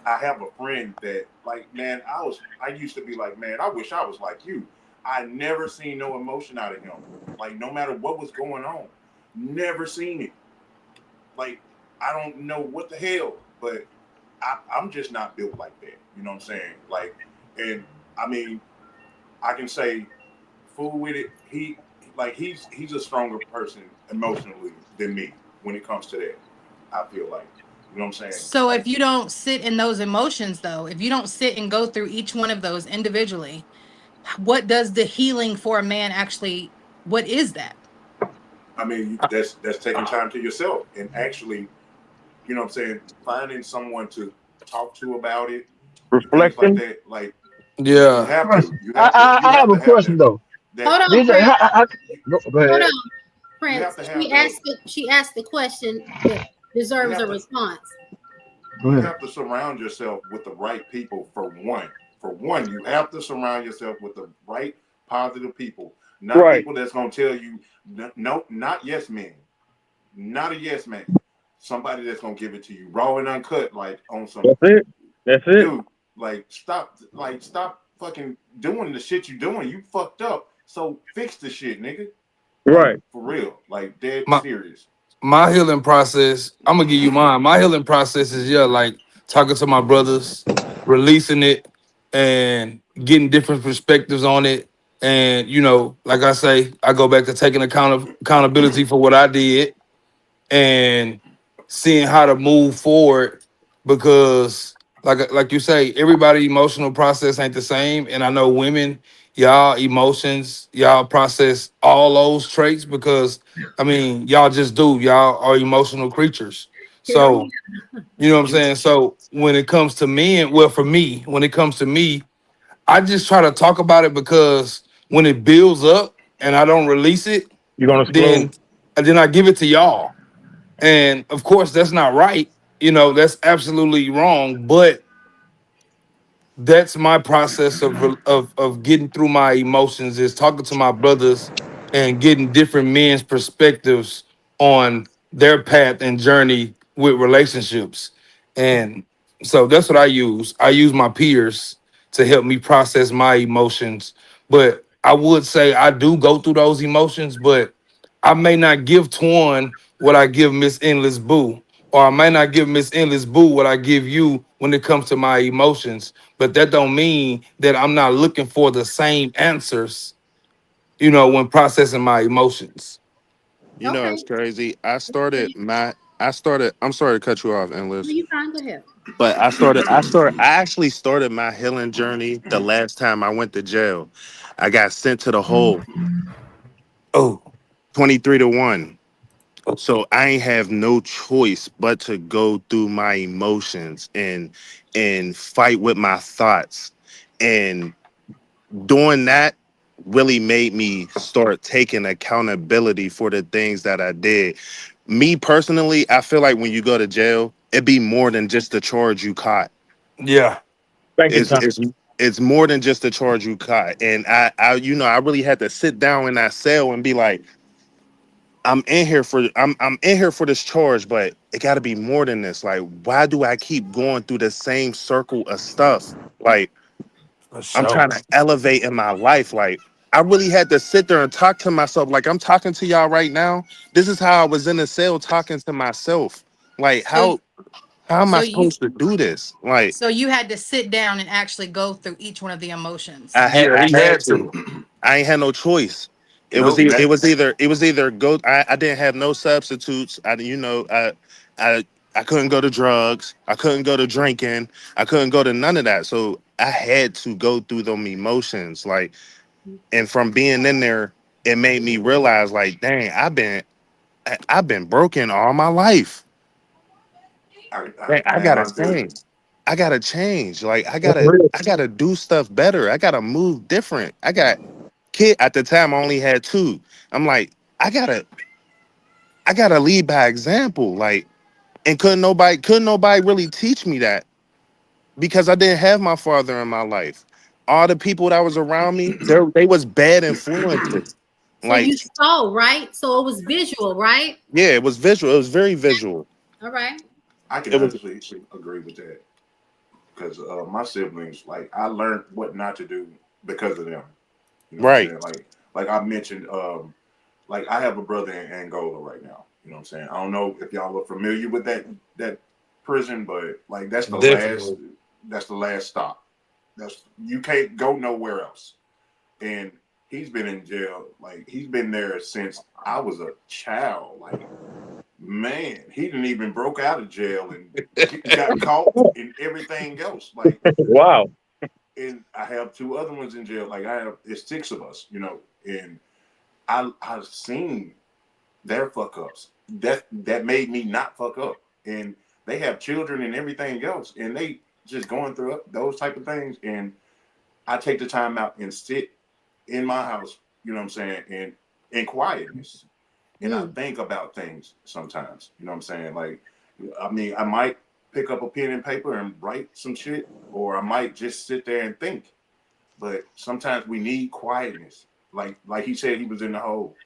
I have a friend that, like, man, I used to be like, man, I wish I was like you. I never seen no emotion out of him. Like, no matter what was going on, never seen it. Like, I don't know what the hell, but I'm just not built like that. You know what I'm saying? Like, and I mean, I can say, fool with it. He's a stronger person emotionally than me when it comes to that. I feel like, you know what I'm saying? So if you don't sit in those emotions though, if you don't sit and go through each one of those individually, what does the healing for a man actually, what is that? I mean, that's taking time to yourself and actually, you know what I'm saying, finding someone to talk to about it. Reflecting. Things like that. Like, Yeah. I have a question though. Hold on, DJ, Prince. go ahead. Hold on, Prince. She asked the question that deserves a response. You have to surround yourself with the right people for one. For one, you have to surround yourself with the right positive people. Not people that's gonna tell you no, not yes men. Not a yes man. Somebody that's gonna give it to you raw and uncut, like on some. That's it. Dude, like stop fucking doing the shit you doing. You fucked up. So fix the shit, nigga. Right. Like, for real. Like dead serious. My healing process, I'm gonna give you mine. My healing process is like talking to my brothers, releasing it, and getting different perspectives on it. And like I say, I go back to taking accountability for what I did and seeing how to move forward because like you say, everybody emotional process ain't the same. And I know women, y'all emotions, y'all process all those traits because I mean y'all just do. Y'all are emotional creatures. So you know what I'm saying? So when it comes to men, well, for me, when it comes to me, I just try to talk about it because when it builds up and I don't release it, you're gonna explode. Then I give it to y'all. And of course, that's not right. That's absolutely wrong. But that's my process of getting through my emotions is talking to my brothers and getting different men's perspectives on their path and journey with relationships. And so that's what I use. I use my peers to help me process my emotions. But I would say I do go through those emotions, but I may not give Twan what I give Miss Endless Boo, or I might not give Miss Endless Boo what I give you when it comes to my emotions. But that don't mean that I'm not looking for the same answers, when processing my emotions. You know, it's crazy. I'm sorry to cut you off, Endless. You fine, go ahead. But I actually started my healing journey the last time I went to jail. I got sent to the hole. Oh, 23-1. So I ain't have no choice but to go through my emotions and fight with my thoughts. And doing that really made me start taking accountability for the things that I did. Me personally, I feel like when you go to jail, it be more than just the charge you caught. Yeah. Thank you, It's more than just the charge you caught. And I really had to sit down in that cell and be like, I'm in here for this charge, but it got to be more than this. Like, why do I keep going through the same circle of stuff? Like, For I'm sure. trying to elevate in my life. Like I really had to sit there and talk to myself. Like I'm talking to y'all right now. This is how I was in the cell talking to myself. Like So, how am I so you, supposed to do this? Like so you had to sit down and actually go through each one of the emotions. Yeah, I he had had to. to. I ain't had no choice. Nope. It was either go. I didn't have no substitutes. I I couldn't go to drugs. I couldn't go to drinking. I couldn't go to none of that. So I had to go through them emotions. Like, and from being in there, it made me realize, like, dang, I've been broken all my life. Dang, I Man, gotta I feel you. change. I gotta change. Like, That's real. I gotta do stuff better. I gotta move different. I got kid at the time. I only had two. I'm like, I gotta lead by example. Like, and couldn't nobody really teach me that because I didn't have my father in my life. All the people that was around me, they was bad influences. So Like, you saw, right? So it was visual, right? yeah, it was visual. It was very visual. All right. I can It was honestly agree with that because my siblings, like, I learned what not to do because of them. You know what I'm right. saying? Like I mentioned, like I have a brother in Angola right now. You know what I'm saying? I don't know if y'all are familiar with that prison, but like Definitely. that's the last stop. That's you can't go nowhere else. And he's been in jail, like he's been there since I was a child. Like, man, he didn't even broke out of jail and got caught and everything else. Like, Wow. and I have two other ones in jail. Like it's six of us, you know, and I've seen their fuck ups. That made me not fuck up. And they have children and everything else, and they just going through those type of things. And I take the time out and sit in my house, you know what I'm saying, and in quietness. And I think about things sometimes, you know what I'm saying? Like, I mean, I might pick up a pen and paper and write some shit, or I might just sit there and think. But sometimes we need quietness. Like he said, he was in the hole.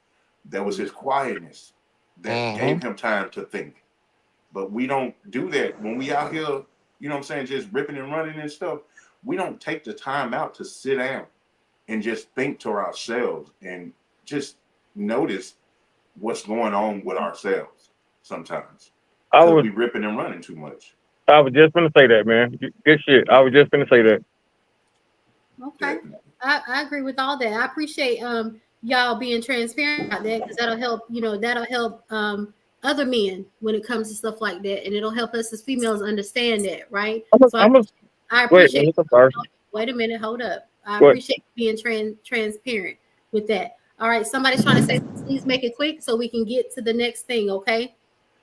That was his quietness that gave him time to think. But we don't do that when we out here, you know what I'm saying, just ripping and running and stuff. We don't take the time out to sit down and just think to ourselves and just notice what's going on with ourselves sometimes I because was we ripping and running too much. I was just gonna say that, man. Good shit. I was just gonna say that. Okay. I agree with all that. I appreciate y'all being transparent about that because that'll help, that'll help other men when it comes to stuff like that. And it'll help us as females understand that, right? So I Wait, appreciate wait a minute, hold up. I What? appreciate being transparent with that. All right, somebody's trying to say, please make it quick so we can get to the next thing, okay?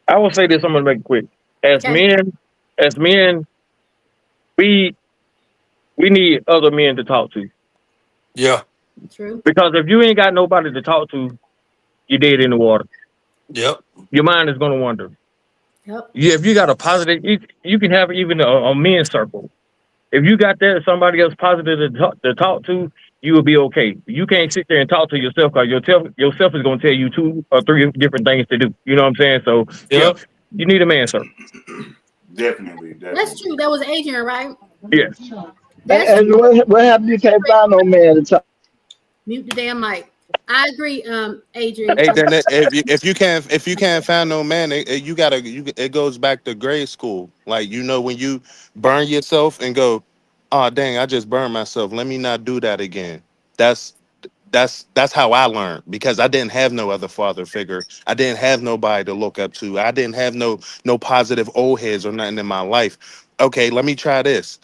I will say this. I'm gonna make it quick. As Okay. men, we need other men to talk to Yeah. True. because if you ain't got nobody to talk to, you're dead in the water. Yep. Your mind is gonna wander. Yep. Yeah, if you got a positive, you can have even a men's circle. If you got there somebody else positive to talk to, you will be okay. You can't sit there and talk to yourself because yourself is gonna tell you 2 or 3 different things to do. You know what I'm saying? So Yep. yeah, you need a man circle. Definitely. That's true. That was Adrian, right? Yes. That's And what happened? You can't find no man to talk. mute the damn mic. I agree, Adrian. Hey, then if you can't find no man, it goes back to grade school. Like, you know, when you burn yourself and go, oh dang, I just burned myself. Let me not do that again. That's how I learned because I didn't have no other father figure. I didn't have nobody to look up to. I didn't have no positive old heads or nothing in my life. Okay, let me try this.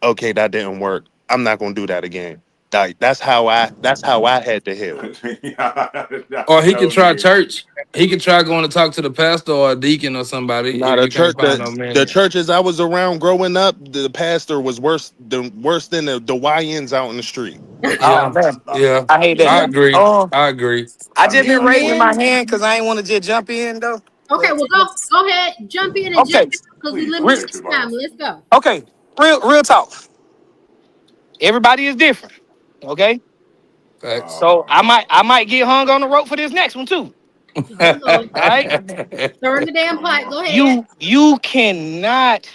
Okay, that didn't work. I'm not gonna do that again. That's how I had to heal. Or he could try Totally. church. He could try going to talk to the pastor or a deacon or somebody Nah, if you can't find no the man. churches I was around growing up, the pastor was worse than the YNs out in the street. Oh Yeah. man, Yeah. I hate I that. agree. I agree. I I just mean, been Do raising my men? hand because I ain't want to just jump in though. Okay, But well, go ahead, jump in and jump okay, out because we please don't limited say too time. long. Let's go. okay, real talk. Everybody is different. Okay, Facts. so I might get hung on the rope for this next one too. Hold on. All right, Stir in the damn pot. Go ahead. you cannot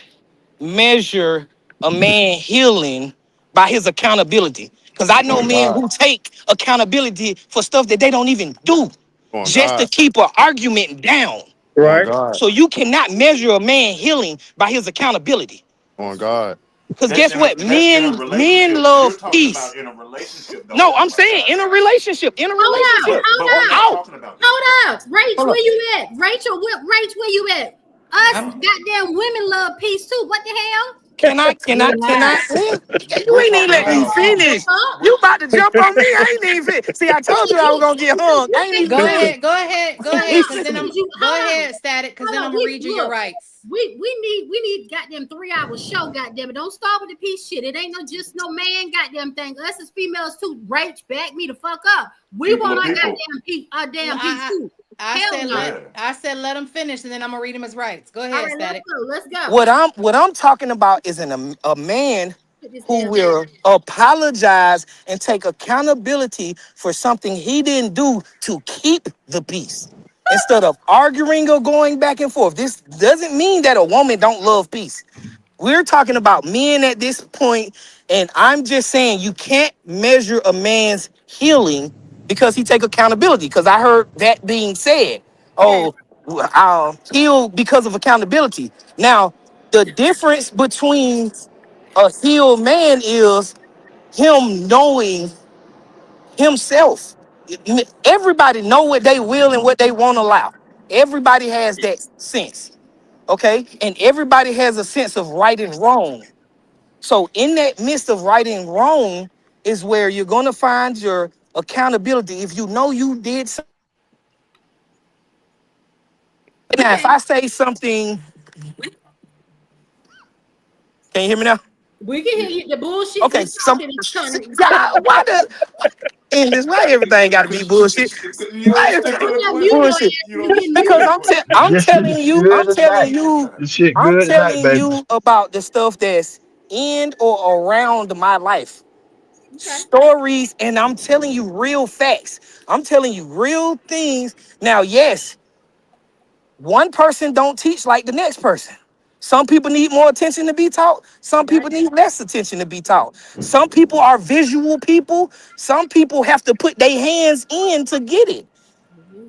measure a man healing by his accountability. Because I know On men God. who take accountability for stuff that they don't even do On just to God. keep an argument down. On Right. God. So you cannot measure a man healing by his accountability. On God. Because guess what? That's in a Men relationship. You're love talking peace. about in a relationship, though, No, I'm saying Josh. in a relationship. In a Hold relationship. up, But we're hold not up, Out. talking about that. hold up. Rach, Hold where up. you at? Rachel, Rach, where you at? Us I'm goddamn women love peace too. What the hell? Can I? Relax. Man, you We're ain't even talking let me What about the finish. fuck? You about to jump on me? I ain't even finish. See, I told you I was gonna get hung. I ain't even go finished. ahead, go ahead, I go ain't Hold even ahead, on, because then finished. I'm cause you go hold on, ahead, Static, because then hold I'm on. gonna read you your Look, rights. we need goddamn 3 hour show, goddamn it. Don't start with the peace shit. It ain't no just no man goddamn thing. Us as females too. Rach, back me the fuck up. We people want to our people. goddamn peace, our damn peace I, too. I Hell said no. let Yeah. I said let him finish, and then I'm gonna read him his rights. Go All ahead, right, let's Static. go. Let's go. What I'm talking about is a man Put this who damn will apologize and take accountability for something he didn't do to keep the peace instead of arguing or going back and forth. This doesn't mean that a woman don't love peace. We're talking about men at this point, and I'm just saying you can't measure a man's healing because he take accountability. Because I heard that being said, yeah. oh, I'll heal because of accountability. Now, the difference between a healed man is him knowing himself. Everybody know what they will and what they won't allow. Everybody has that sense, okay? And everybody has a sense of right and wrong. So in that midst of right and wrong is where you're going to find your accountability. If you know you did something. Now, if I say something, can you hear me now? We can hear you. The bullshit Okay, we talking is coming. God, in this, why everything got to be bullshit? You Why don't stick everything to Hold the on, mute question. your bullshit? ass. You You don't getting stick to Because the muted. question. I'm This shit telling is you, good tonight. This shit I'm good tonight, telling baby. you about the stuff that's in or around my life. Okay. Stories, and I'm telling you real facts. I'm telling you real things. Now, yes, one person don't teach like the next person. Some people need more attention to be taught. Some That people need less attention to be taught. Some people are visual people. Some people have to put their hands in to get it.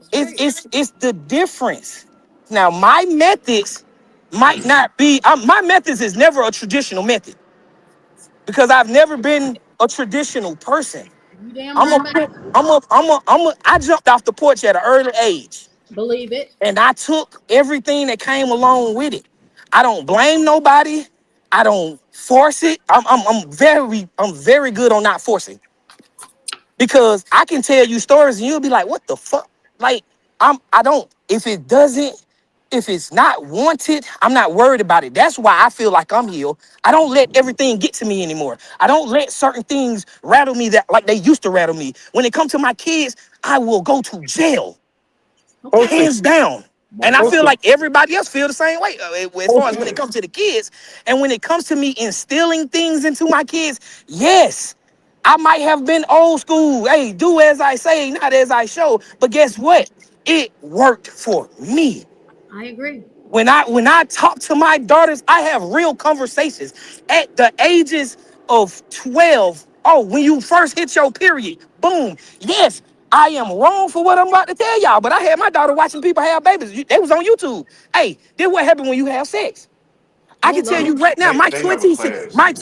straight. It's the difference. Now, my methods might not be. My methods is never a traditional method because I've never been a traditional person. You damn right about it. I jumped off the porch at an early age. Believe it. And I took everything that came along with it. I don't blame nobody. I don't force it. I'm very good on not forcing because I can tell you stories and you'll be like, what the fuck? Like, I don't, if it's not wanted, I'm not worried about it. That's why I feel like I'm healed. I don't let everything get to me anymore. I don't let certain things rattle me that like they used to rattle me. When it comes to my kids, I will go to jail. Okay. Posted. Hands down. And I feel Posted. like everybody else feel the same way as far as when it Posted. comes to the kids. And when it comes to me instilling things into my kids, yes, I might have been old school. Hey, do as I say, not as I show. But guess what? It worked for me. I agree. When I talk to my daughters, I have real conversations. At the ages of 12, oh, when you first hit your period, boom. Yes, I am wrong for what I'm about to tell y'all, but I had my daughter watching people have babies. They was on YouTube. Hey, this what happened when you have sex. I Oh can tell you Lord. right now, They have a class with that.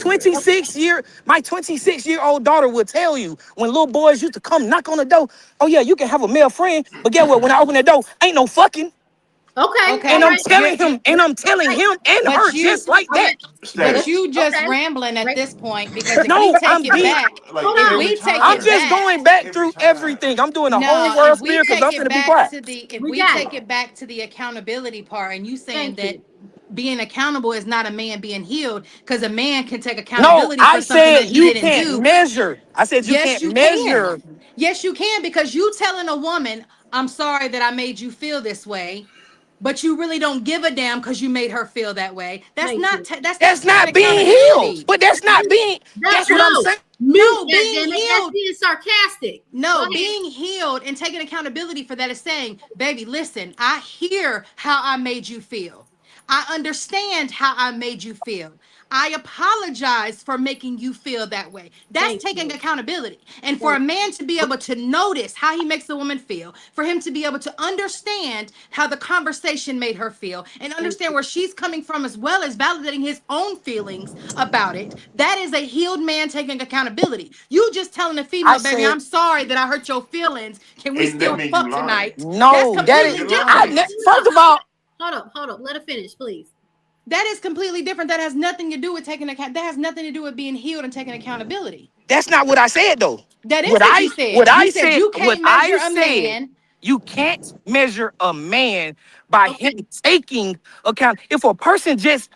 26-year-old daughter will tell you when little boys used to come knock on the door. Oh yeah, you can have a male friend, but get what? When I open that door, ain't no fucking. Okay. All And Okay, I'm right. telling him, and I'm telling Okay. him and but her you just like All that. right. but Static. Let's you just okay. rambling at Right. this point because if we No, take it Wait. back, Like Hold if on. every we take I'm it time. just back, going back Every through time. everything. I'm doing a whole no, world smear because I'm finna be quiet. if We we got it. take it back to the accountability part, and you saying Thank that you. being accountable is not a man being healed because a man can take No, accountability I for something said that he you didn't can't do. measure. I said you Yes, can't you can. measure. Yes, you can, because you telling a woman, I'm sorry that I made you feel this way, but you really don't give a damn because you made her feel that way. Thank you. That's not That's taking not being healed. accountability. But that's not being. That That's what I'm no. saying. Mute, No, being goddammit. That's healed. being sarcastic. Go No, ahead. being healed and taking accountability for that is saying, baby, listen, I hear how I made you feel. I understand how I made you feel. I apologize for making you feel that way. That's Thank taking you. accountability. And for a man to be able to notice how he makes a woman feel, for him to be able to understand how the conversation made her feel, and understand where she's coming from, as well as validating his own feelings about it, that is a healed man taking accountability. You just telling a I female, baby, said I'm sorry that I hurt your feelings. Can we And that still mean fuck you lying. tonight? That's no. That completely is. You're different. lying. First of all, Hold up. Let her finish, please. That is completely different. That has nothing to do with taking account. That has nothing to do with being healed and taking accountability. that's not what I said though. That is What what I you said. what I You said said you what can't measure I a said. man. You can't measure a man by Okay. him taking account. If a person just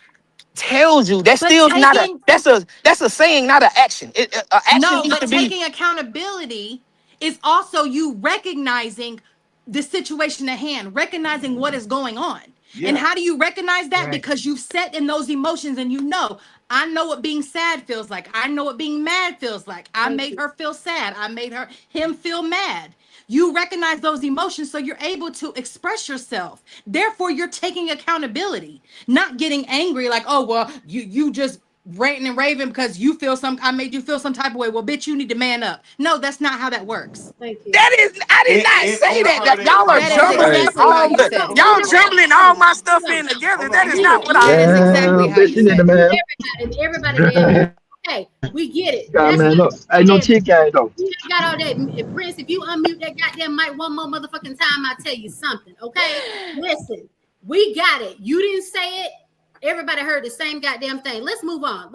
tells you, that's But still not a taking that's a saying, not an action. Action no, needs but to be. taking accountability is also you recognizing the situation at hand, recognizing what is going on. And Yeah. how do you recognize that? Right. Because you've set in those emotions and you know, I know what being sad feels like. I know what being mad feels like. I Thank made you. her feel sad. I made him feel mad. You recognize those emotions so you're able to express yourself. Therefore, you're taking accountability, not getting angry like, oh, well, you just ranting and raving because I made you feel some type of way. Well, bitch, you need to man up. No, that's not how that works. Thank you. That is, I did not And say on that. top of that, Y'all are That is Raven, jumbling exactly how all you said it. y'all Hold on. jumbling all my stuff in together. hold That on, is hold not on. what I. That is exactly Damn, how bitch, you you need said to it. man. Everybody damn. Okay, we get it. God, That's man, not look, ain't no TK though. we ain't got all that. Prince, if you unmute that goddamn mic one more motherfucking time, I'll tell you something. Okay? Listen, we got it. You didn't say it. Everybody heard the same goddamn thing. Let's move on.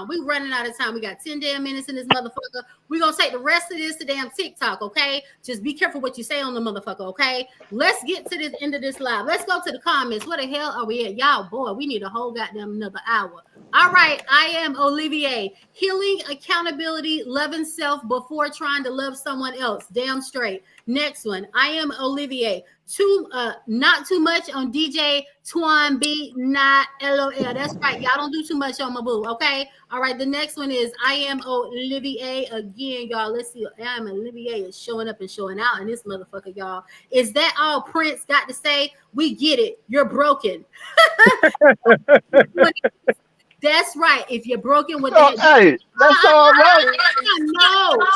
We running out of time. We got 10 damn minutes in this motherfucker. We're gonna take the rest of this to damn TikTok, okay? Just be careful what you say on the motherfucker, okay? Let's get to the end of this live. Let's go to the comments. Where the hell are we at? Y'all, boy, we need a whole goddamn another hour. All right, I am Olivier. Healing, accountability, loving self before trying to love someone else. Damn straight. Next one. I am Olivier. Not too much on DJ Twan B, not LOL. That's right. Y'all don't do too much on my boo. Okay. All right. The next one is I am Olivier again, y'all. Let's see. I am Olivier is showing up and showing out in this motherfucker, y'all. Is that all Prince got to say? We get it. You're broken. That's right. If you're broken with Oh, that, hey, that's all right. no.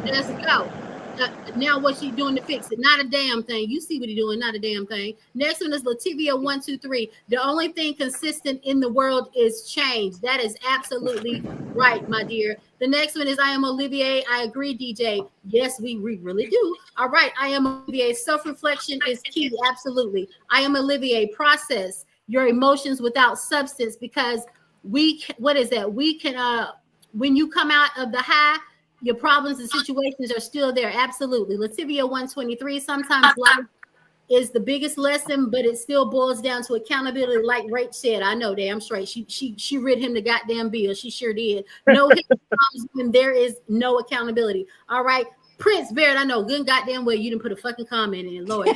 Let's go. Now what's she doing to fix it? Not a damn thing. You see what he's doing, not a damn thing. Next one is Lativia 123. The only thing consistent in the world is change. That is absolutely right, my dear. The next one is I am Olivier. I agree, DJ. Yes, we really do. All right, I am Olivier. Self-reflection is key. Absolutely. I am Olivier. Process your emotions without substance, because we can when you come out of the high, your problems and situations are still there. Absolutely. Lativia 123. Sometimes life is the biggest lesson, but it still boils down to accountability. Like Rach said, I know damn straight. She rid him the goddamn bill. She sure did. No hit comes when there is no accountability. All right. Prince Barrett, I know good goddamn well you didn't put a fucking comment in, Lord.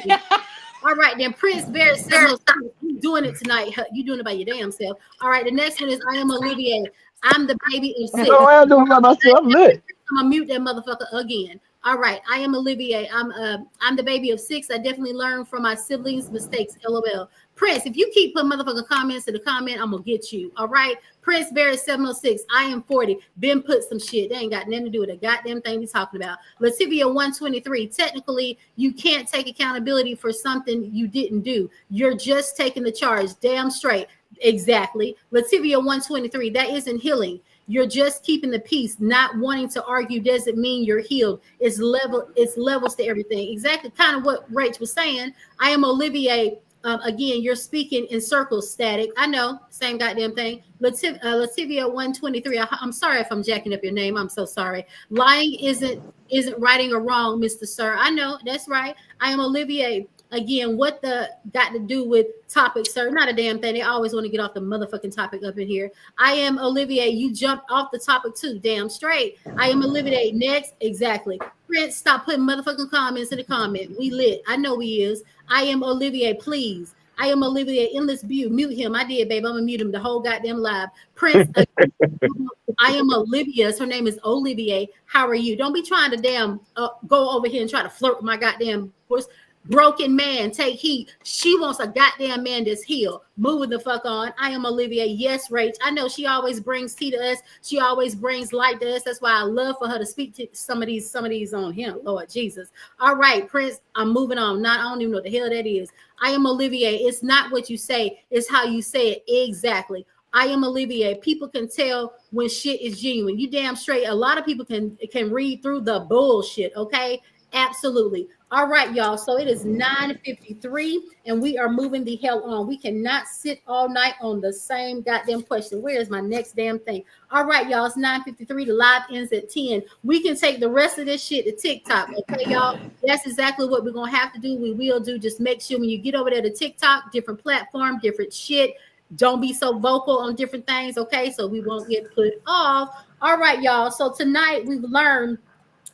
All right, then Prince Barrett says, you doing it tonight. You doing it by your damn self. All right, the next one is I am Olivier. I'm the baby of 6. No, I am doing by myself. Lit. I'm gonna mute that motherfucker again. All right, I am Olivier. I'm the baby of 6. I definitely learned from my siblings' mistakes. LOL. Prince, if you keep putting motherfucking comments in the comment, I'm gonna get you. All right, Prince Barrett 706. I am 40. Been put some shit. They ain't got nothing to do with the goddamn thing we talking about. Lativia 123. Technically, you can't take accountability for something you didn't do. You're just taking the charge. Damn straight. Exactly. Lativia 123. That isn't healing. You're just keeping the peace. Not wanting to argue doesn't mean you're healed. It's levels to everything. Exactly kind of what Rach was saying. I am Olivier. Again, you're speaking in circles, Static. I know, same goddamn thing. Lativia 123. I'm sorry if I'm jacking up your name. I'm so sorry. Lying isn't righting or wrong, Mr. Sir. I know, that's right. I am Olivier. Again, what the got to do with topic, sir? Not a damn thing. They always want to get off the motherfucking topic up in here. I am Olivier. You jumped off the topic too. Damn straight. I am Olivier. Next, exactly. Prince, stop putting motherfucking comments in the comment. We lit. I know he is. I am Olivier. Please. I am Olivier. Endless view. Mute him. I did, babe. I'm gonna mute him the whole goddamn live. Prince. I am Olivia. Her name is Olivier. How are you? Don't be trying to damn go over here and try to flirt with my goddamn voice. Broken man, take heat. She wants a goddamn man that's healed. Moving the fuck on. I am Olivia. Yes, Rach. I know she always brings tea to us. She always brings light to us. That's why I love for her to speak to some of these on him. Lord Jesus. All right, Prince. I'm moving on. I don't even know what the hell that is. I am Olivia. It's not what you say, it's how you say it. Exactly. I am Olivia. People can tell when shit is genuine. You damn straight. A lot of people can read through the bullshit. Okay. Absolutely. All right, y'all. So it is 9:53 and we are moving the hell on. We cannot sit all night on the same goddamn question. Where is my next damn thing? All right, y'all. It's 9:53. The live ends at 10. We can take the rest of this shit to TikTok. Okay, y'all. That's exactly what we're going to have to do. We will do. Just make sure when you get over there to TikTok, different platform, different shit. Don't be so vocal on different things. Okay. So we won't get put off. All right, y'all. So tonight we've learned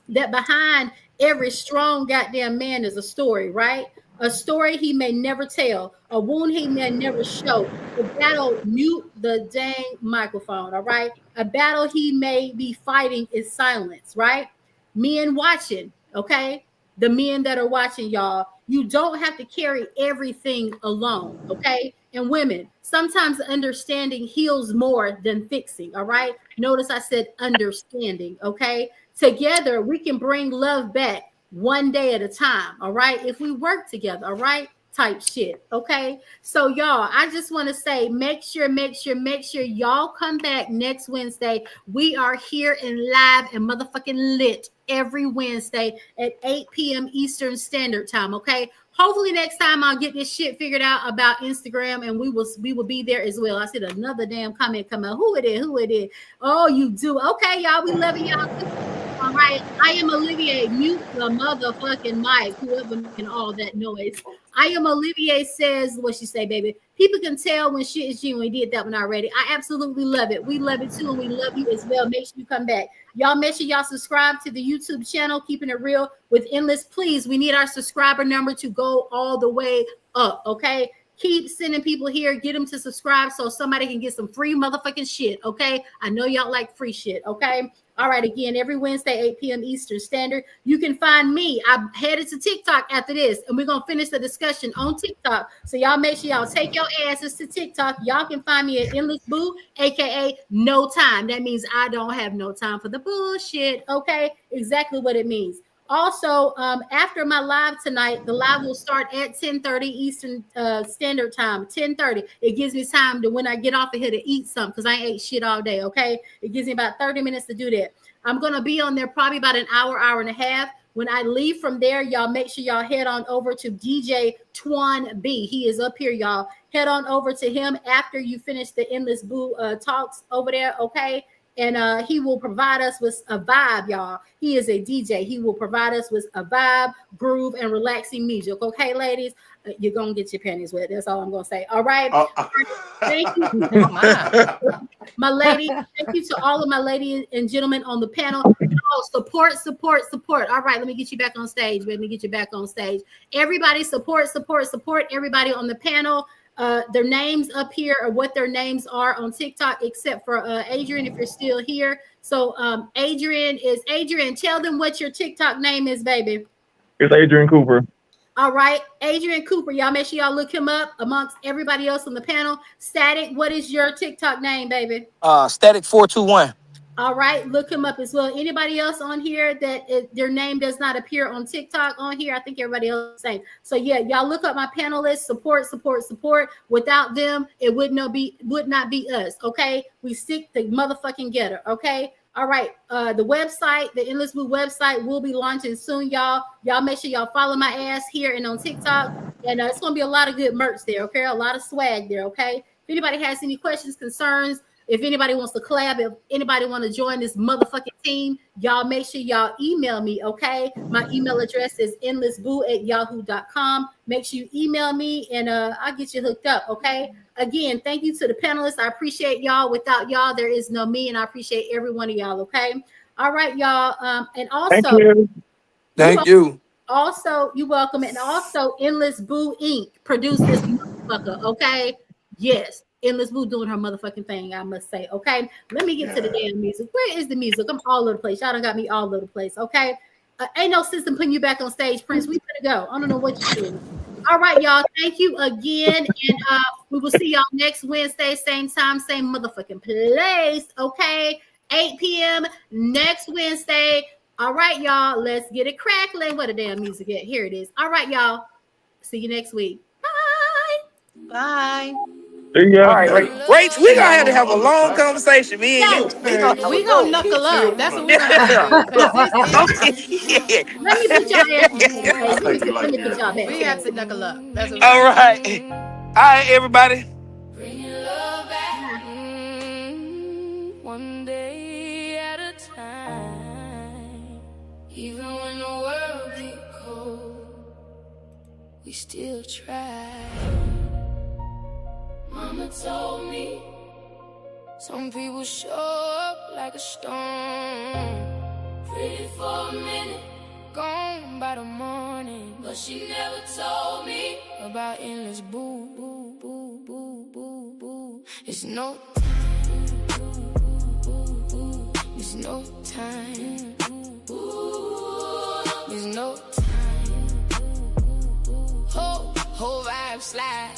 that behind every strong goddamn man is a story, right? A story he may never tell, a wound he may never show. A battle, mute the dang microphone, all right? A battle he may be fighting is silence, right? Men watching, okay? The men that are watching, y'all, you don't have to carry everything alone, okay? And women, sometimes understanding heals more than fixing, all right? Notice I said understanding, okay? Together, we can bring love back one day at a time, all right? If we work together, all right? Type shit, okay? So, y'all, I just want to say, make sure y'all come back next Wednesday. We are here and live and motherfucking lit every Wednesday at 8 p.m. Eastern Standard Time, okay? Hopefully next time I'll get this shit figured out about Instagram and we will be there as well. I said another damn comment come out. Who it is? Oh, you do. Okay, y'all, we love y'all too. All right, I am Olivier. Mute the motherfucking mic, whoever making all that noise. I am Olivier says, what she say, baby? People can tell when shit is genuine. We did that one already. I absolutely love it. We love it too, and we love you as well. Make sure you come back. Y'all make sure y'all subscribe to the YouTube channel, Keeping It Real with Endless. Please, we need our subscriber number to go all the way up, okay? Keep sending people here. Get them to subscribe so somebody can get some free motherfucking shit, okay? I know y'all like free shit, okay? All right, again, every Wednesday, 8 p.m. Eastern Standard. You can find me. I'm headed to TikTok after this, and we're going to finish the discussion on TikTok. So y'all make sure y'all take your asses to TikTok. Y'all can find me at Endless Boo, a.k.a. No Time. That means I don't have no time for the bullshit, okay? Exactly what it means. Also, after my live tonight, the live will start at 10:30 Eastern Standard Time, 10:30. It gives me time to, when I get off of here, to eat something because I ain't ate shit all day, okay? It gives me about 30 minutes to do that. I'm going to be on there probably about an hour and a half. When I leave from there, y'all make sure y'all head on over to DJ Twan B. He is up here, y'all. Head on over to him after you finish the Endless Boo talks over there, okay? And he will provide us with a vibe, y'all. He is a DJ. He will provide us with a vibe, groove, and relaxing music. Okay, ladies? You're going to get your panties wet. That's all I'm going to say. All right? Thank you. My lady, thank you to all of my ladies and gentlemen on the panel. Oh, support. All right, let me get you back on stage. Let me get you back on stage. Everybody support. Everybody on the panel. Their names up here are what their names are on TikTok, except for Adrian, if you're still here. So Adrian, tell them what your TikTok name is, baby. It's Adrian Cooper. All right, Adrian Cooper. Y'all make sure y'all look him up amongst everybody else on the panel. Static, what is your TikTok name, baby? Static 421. All right, look him up as well. Anybody else on here that their name does not appear on TikTok on here? I think everybody else is the same. So yeah, y'all look up my panelists. Support. Without them, it would not be us. Okay, we stick the motherfucking getter. Okay. All right. The website, the Endless Boo website, will be launching soon, y'all. Y'all make sure y'all follow my ass here and on TikTok. And it's gonna be a lot of good merch there. Okay, a lot of swag there. Okay. If anybody has any questions, concerns, if anybody wants to collab, if anybody want to join this motherfucking team, y'all make sure y'all email me, okay? My email address is endlessboo@yahoo.com. Make sure you email me and I'll get you hooked up, okay? Again, thank you to the panelists. I appreciate y'all. Without y'all, there is no me, and I appreciate every one of y'all, okay? All right, y'all. And also, Thank you. Also, you're welcome. And also, Endless Boo Inc. produced this motherfucker, okay? Yes. Endless Boo doing her motherfucking thing, I must say. Okay, let me get to the damn music. Where is the music? I'm all over the place. Y'all done got me all over the place. Okay, Ain't no sense in putting you back on stage, Prince. We gonna go. I don't know what you're doing. All right, y'all. Thank you again, and we will see y'all next Wednesday, same time, same motherfucking place. Okay, 8 p.m. next Wednesday. All right, y'all. Let's get it crackling. What a damn music at. Here it is. All right, y'all. See you next week. Bye. Bye. Yeah. All right, Rach, we're going to have a long conversation. Me and you. We gonna knuckle up. That's what we're gonna do. 'Cause Okay. Let me put y'all ass back. Let me put y'all back. we have to knuckle up. That's what All right. All right, everybody. One day at a time. Even when the world be cold, we still try. Mama told me some people show up like a storm, pretty for a minute, gone by the morning. But she never told me about endless boo, boo, boo, boo, boo, boo. It's no there's no time. There's no time. Whole vibe slide.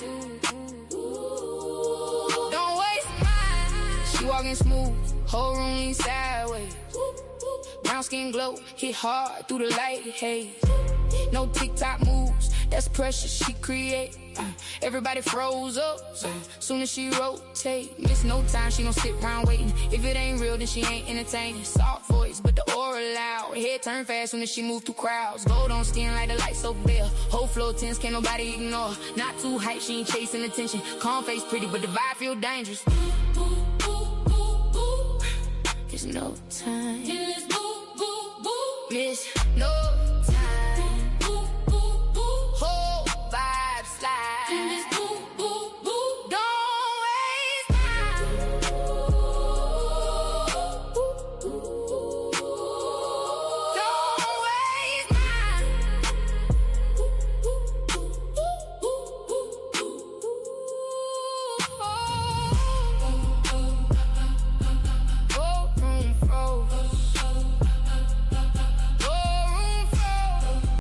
Don't waste mine. She walking smooth, whole room lean sideways. Brown skin glow, hit hard through the light haze. No TikTok moves, that's pressure she create. Everybody froze up, soon as she rotate. Miss no time, she don't sit around waiting. If it ain't real, then she ain't entertaining. Soft voice, but the aura loud. Head turn fast soon as she move through crowds. Gold on skin like the lights over there. Whole floor tense, can't nobody ignore. Not too hype, she ain't chasing attention. Calm face pretty, but the vibe feel dangerous. There's no time. Miss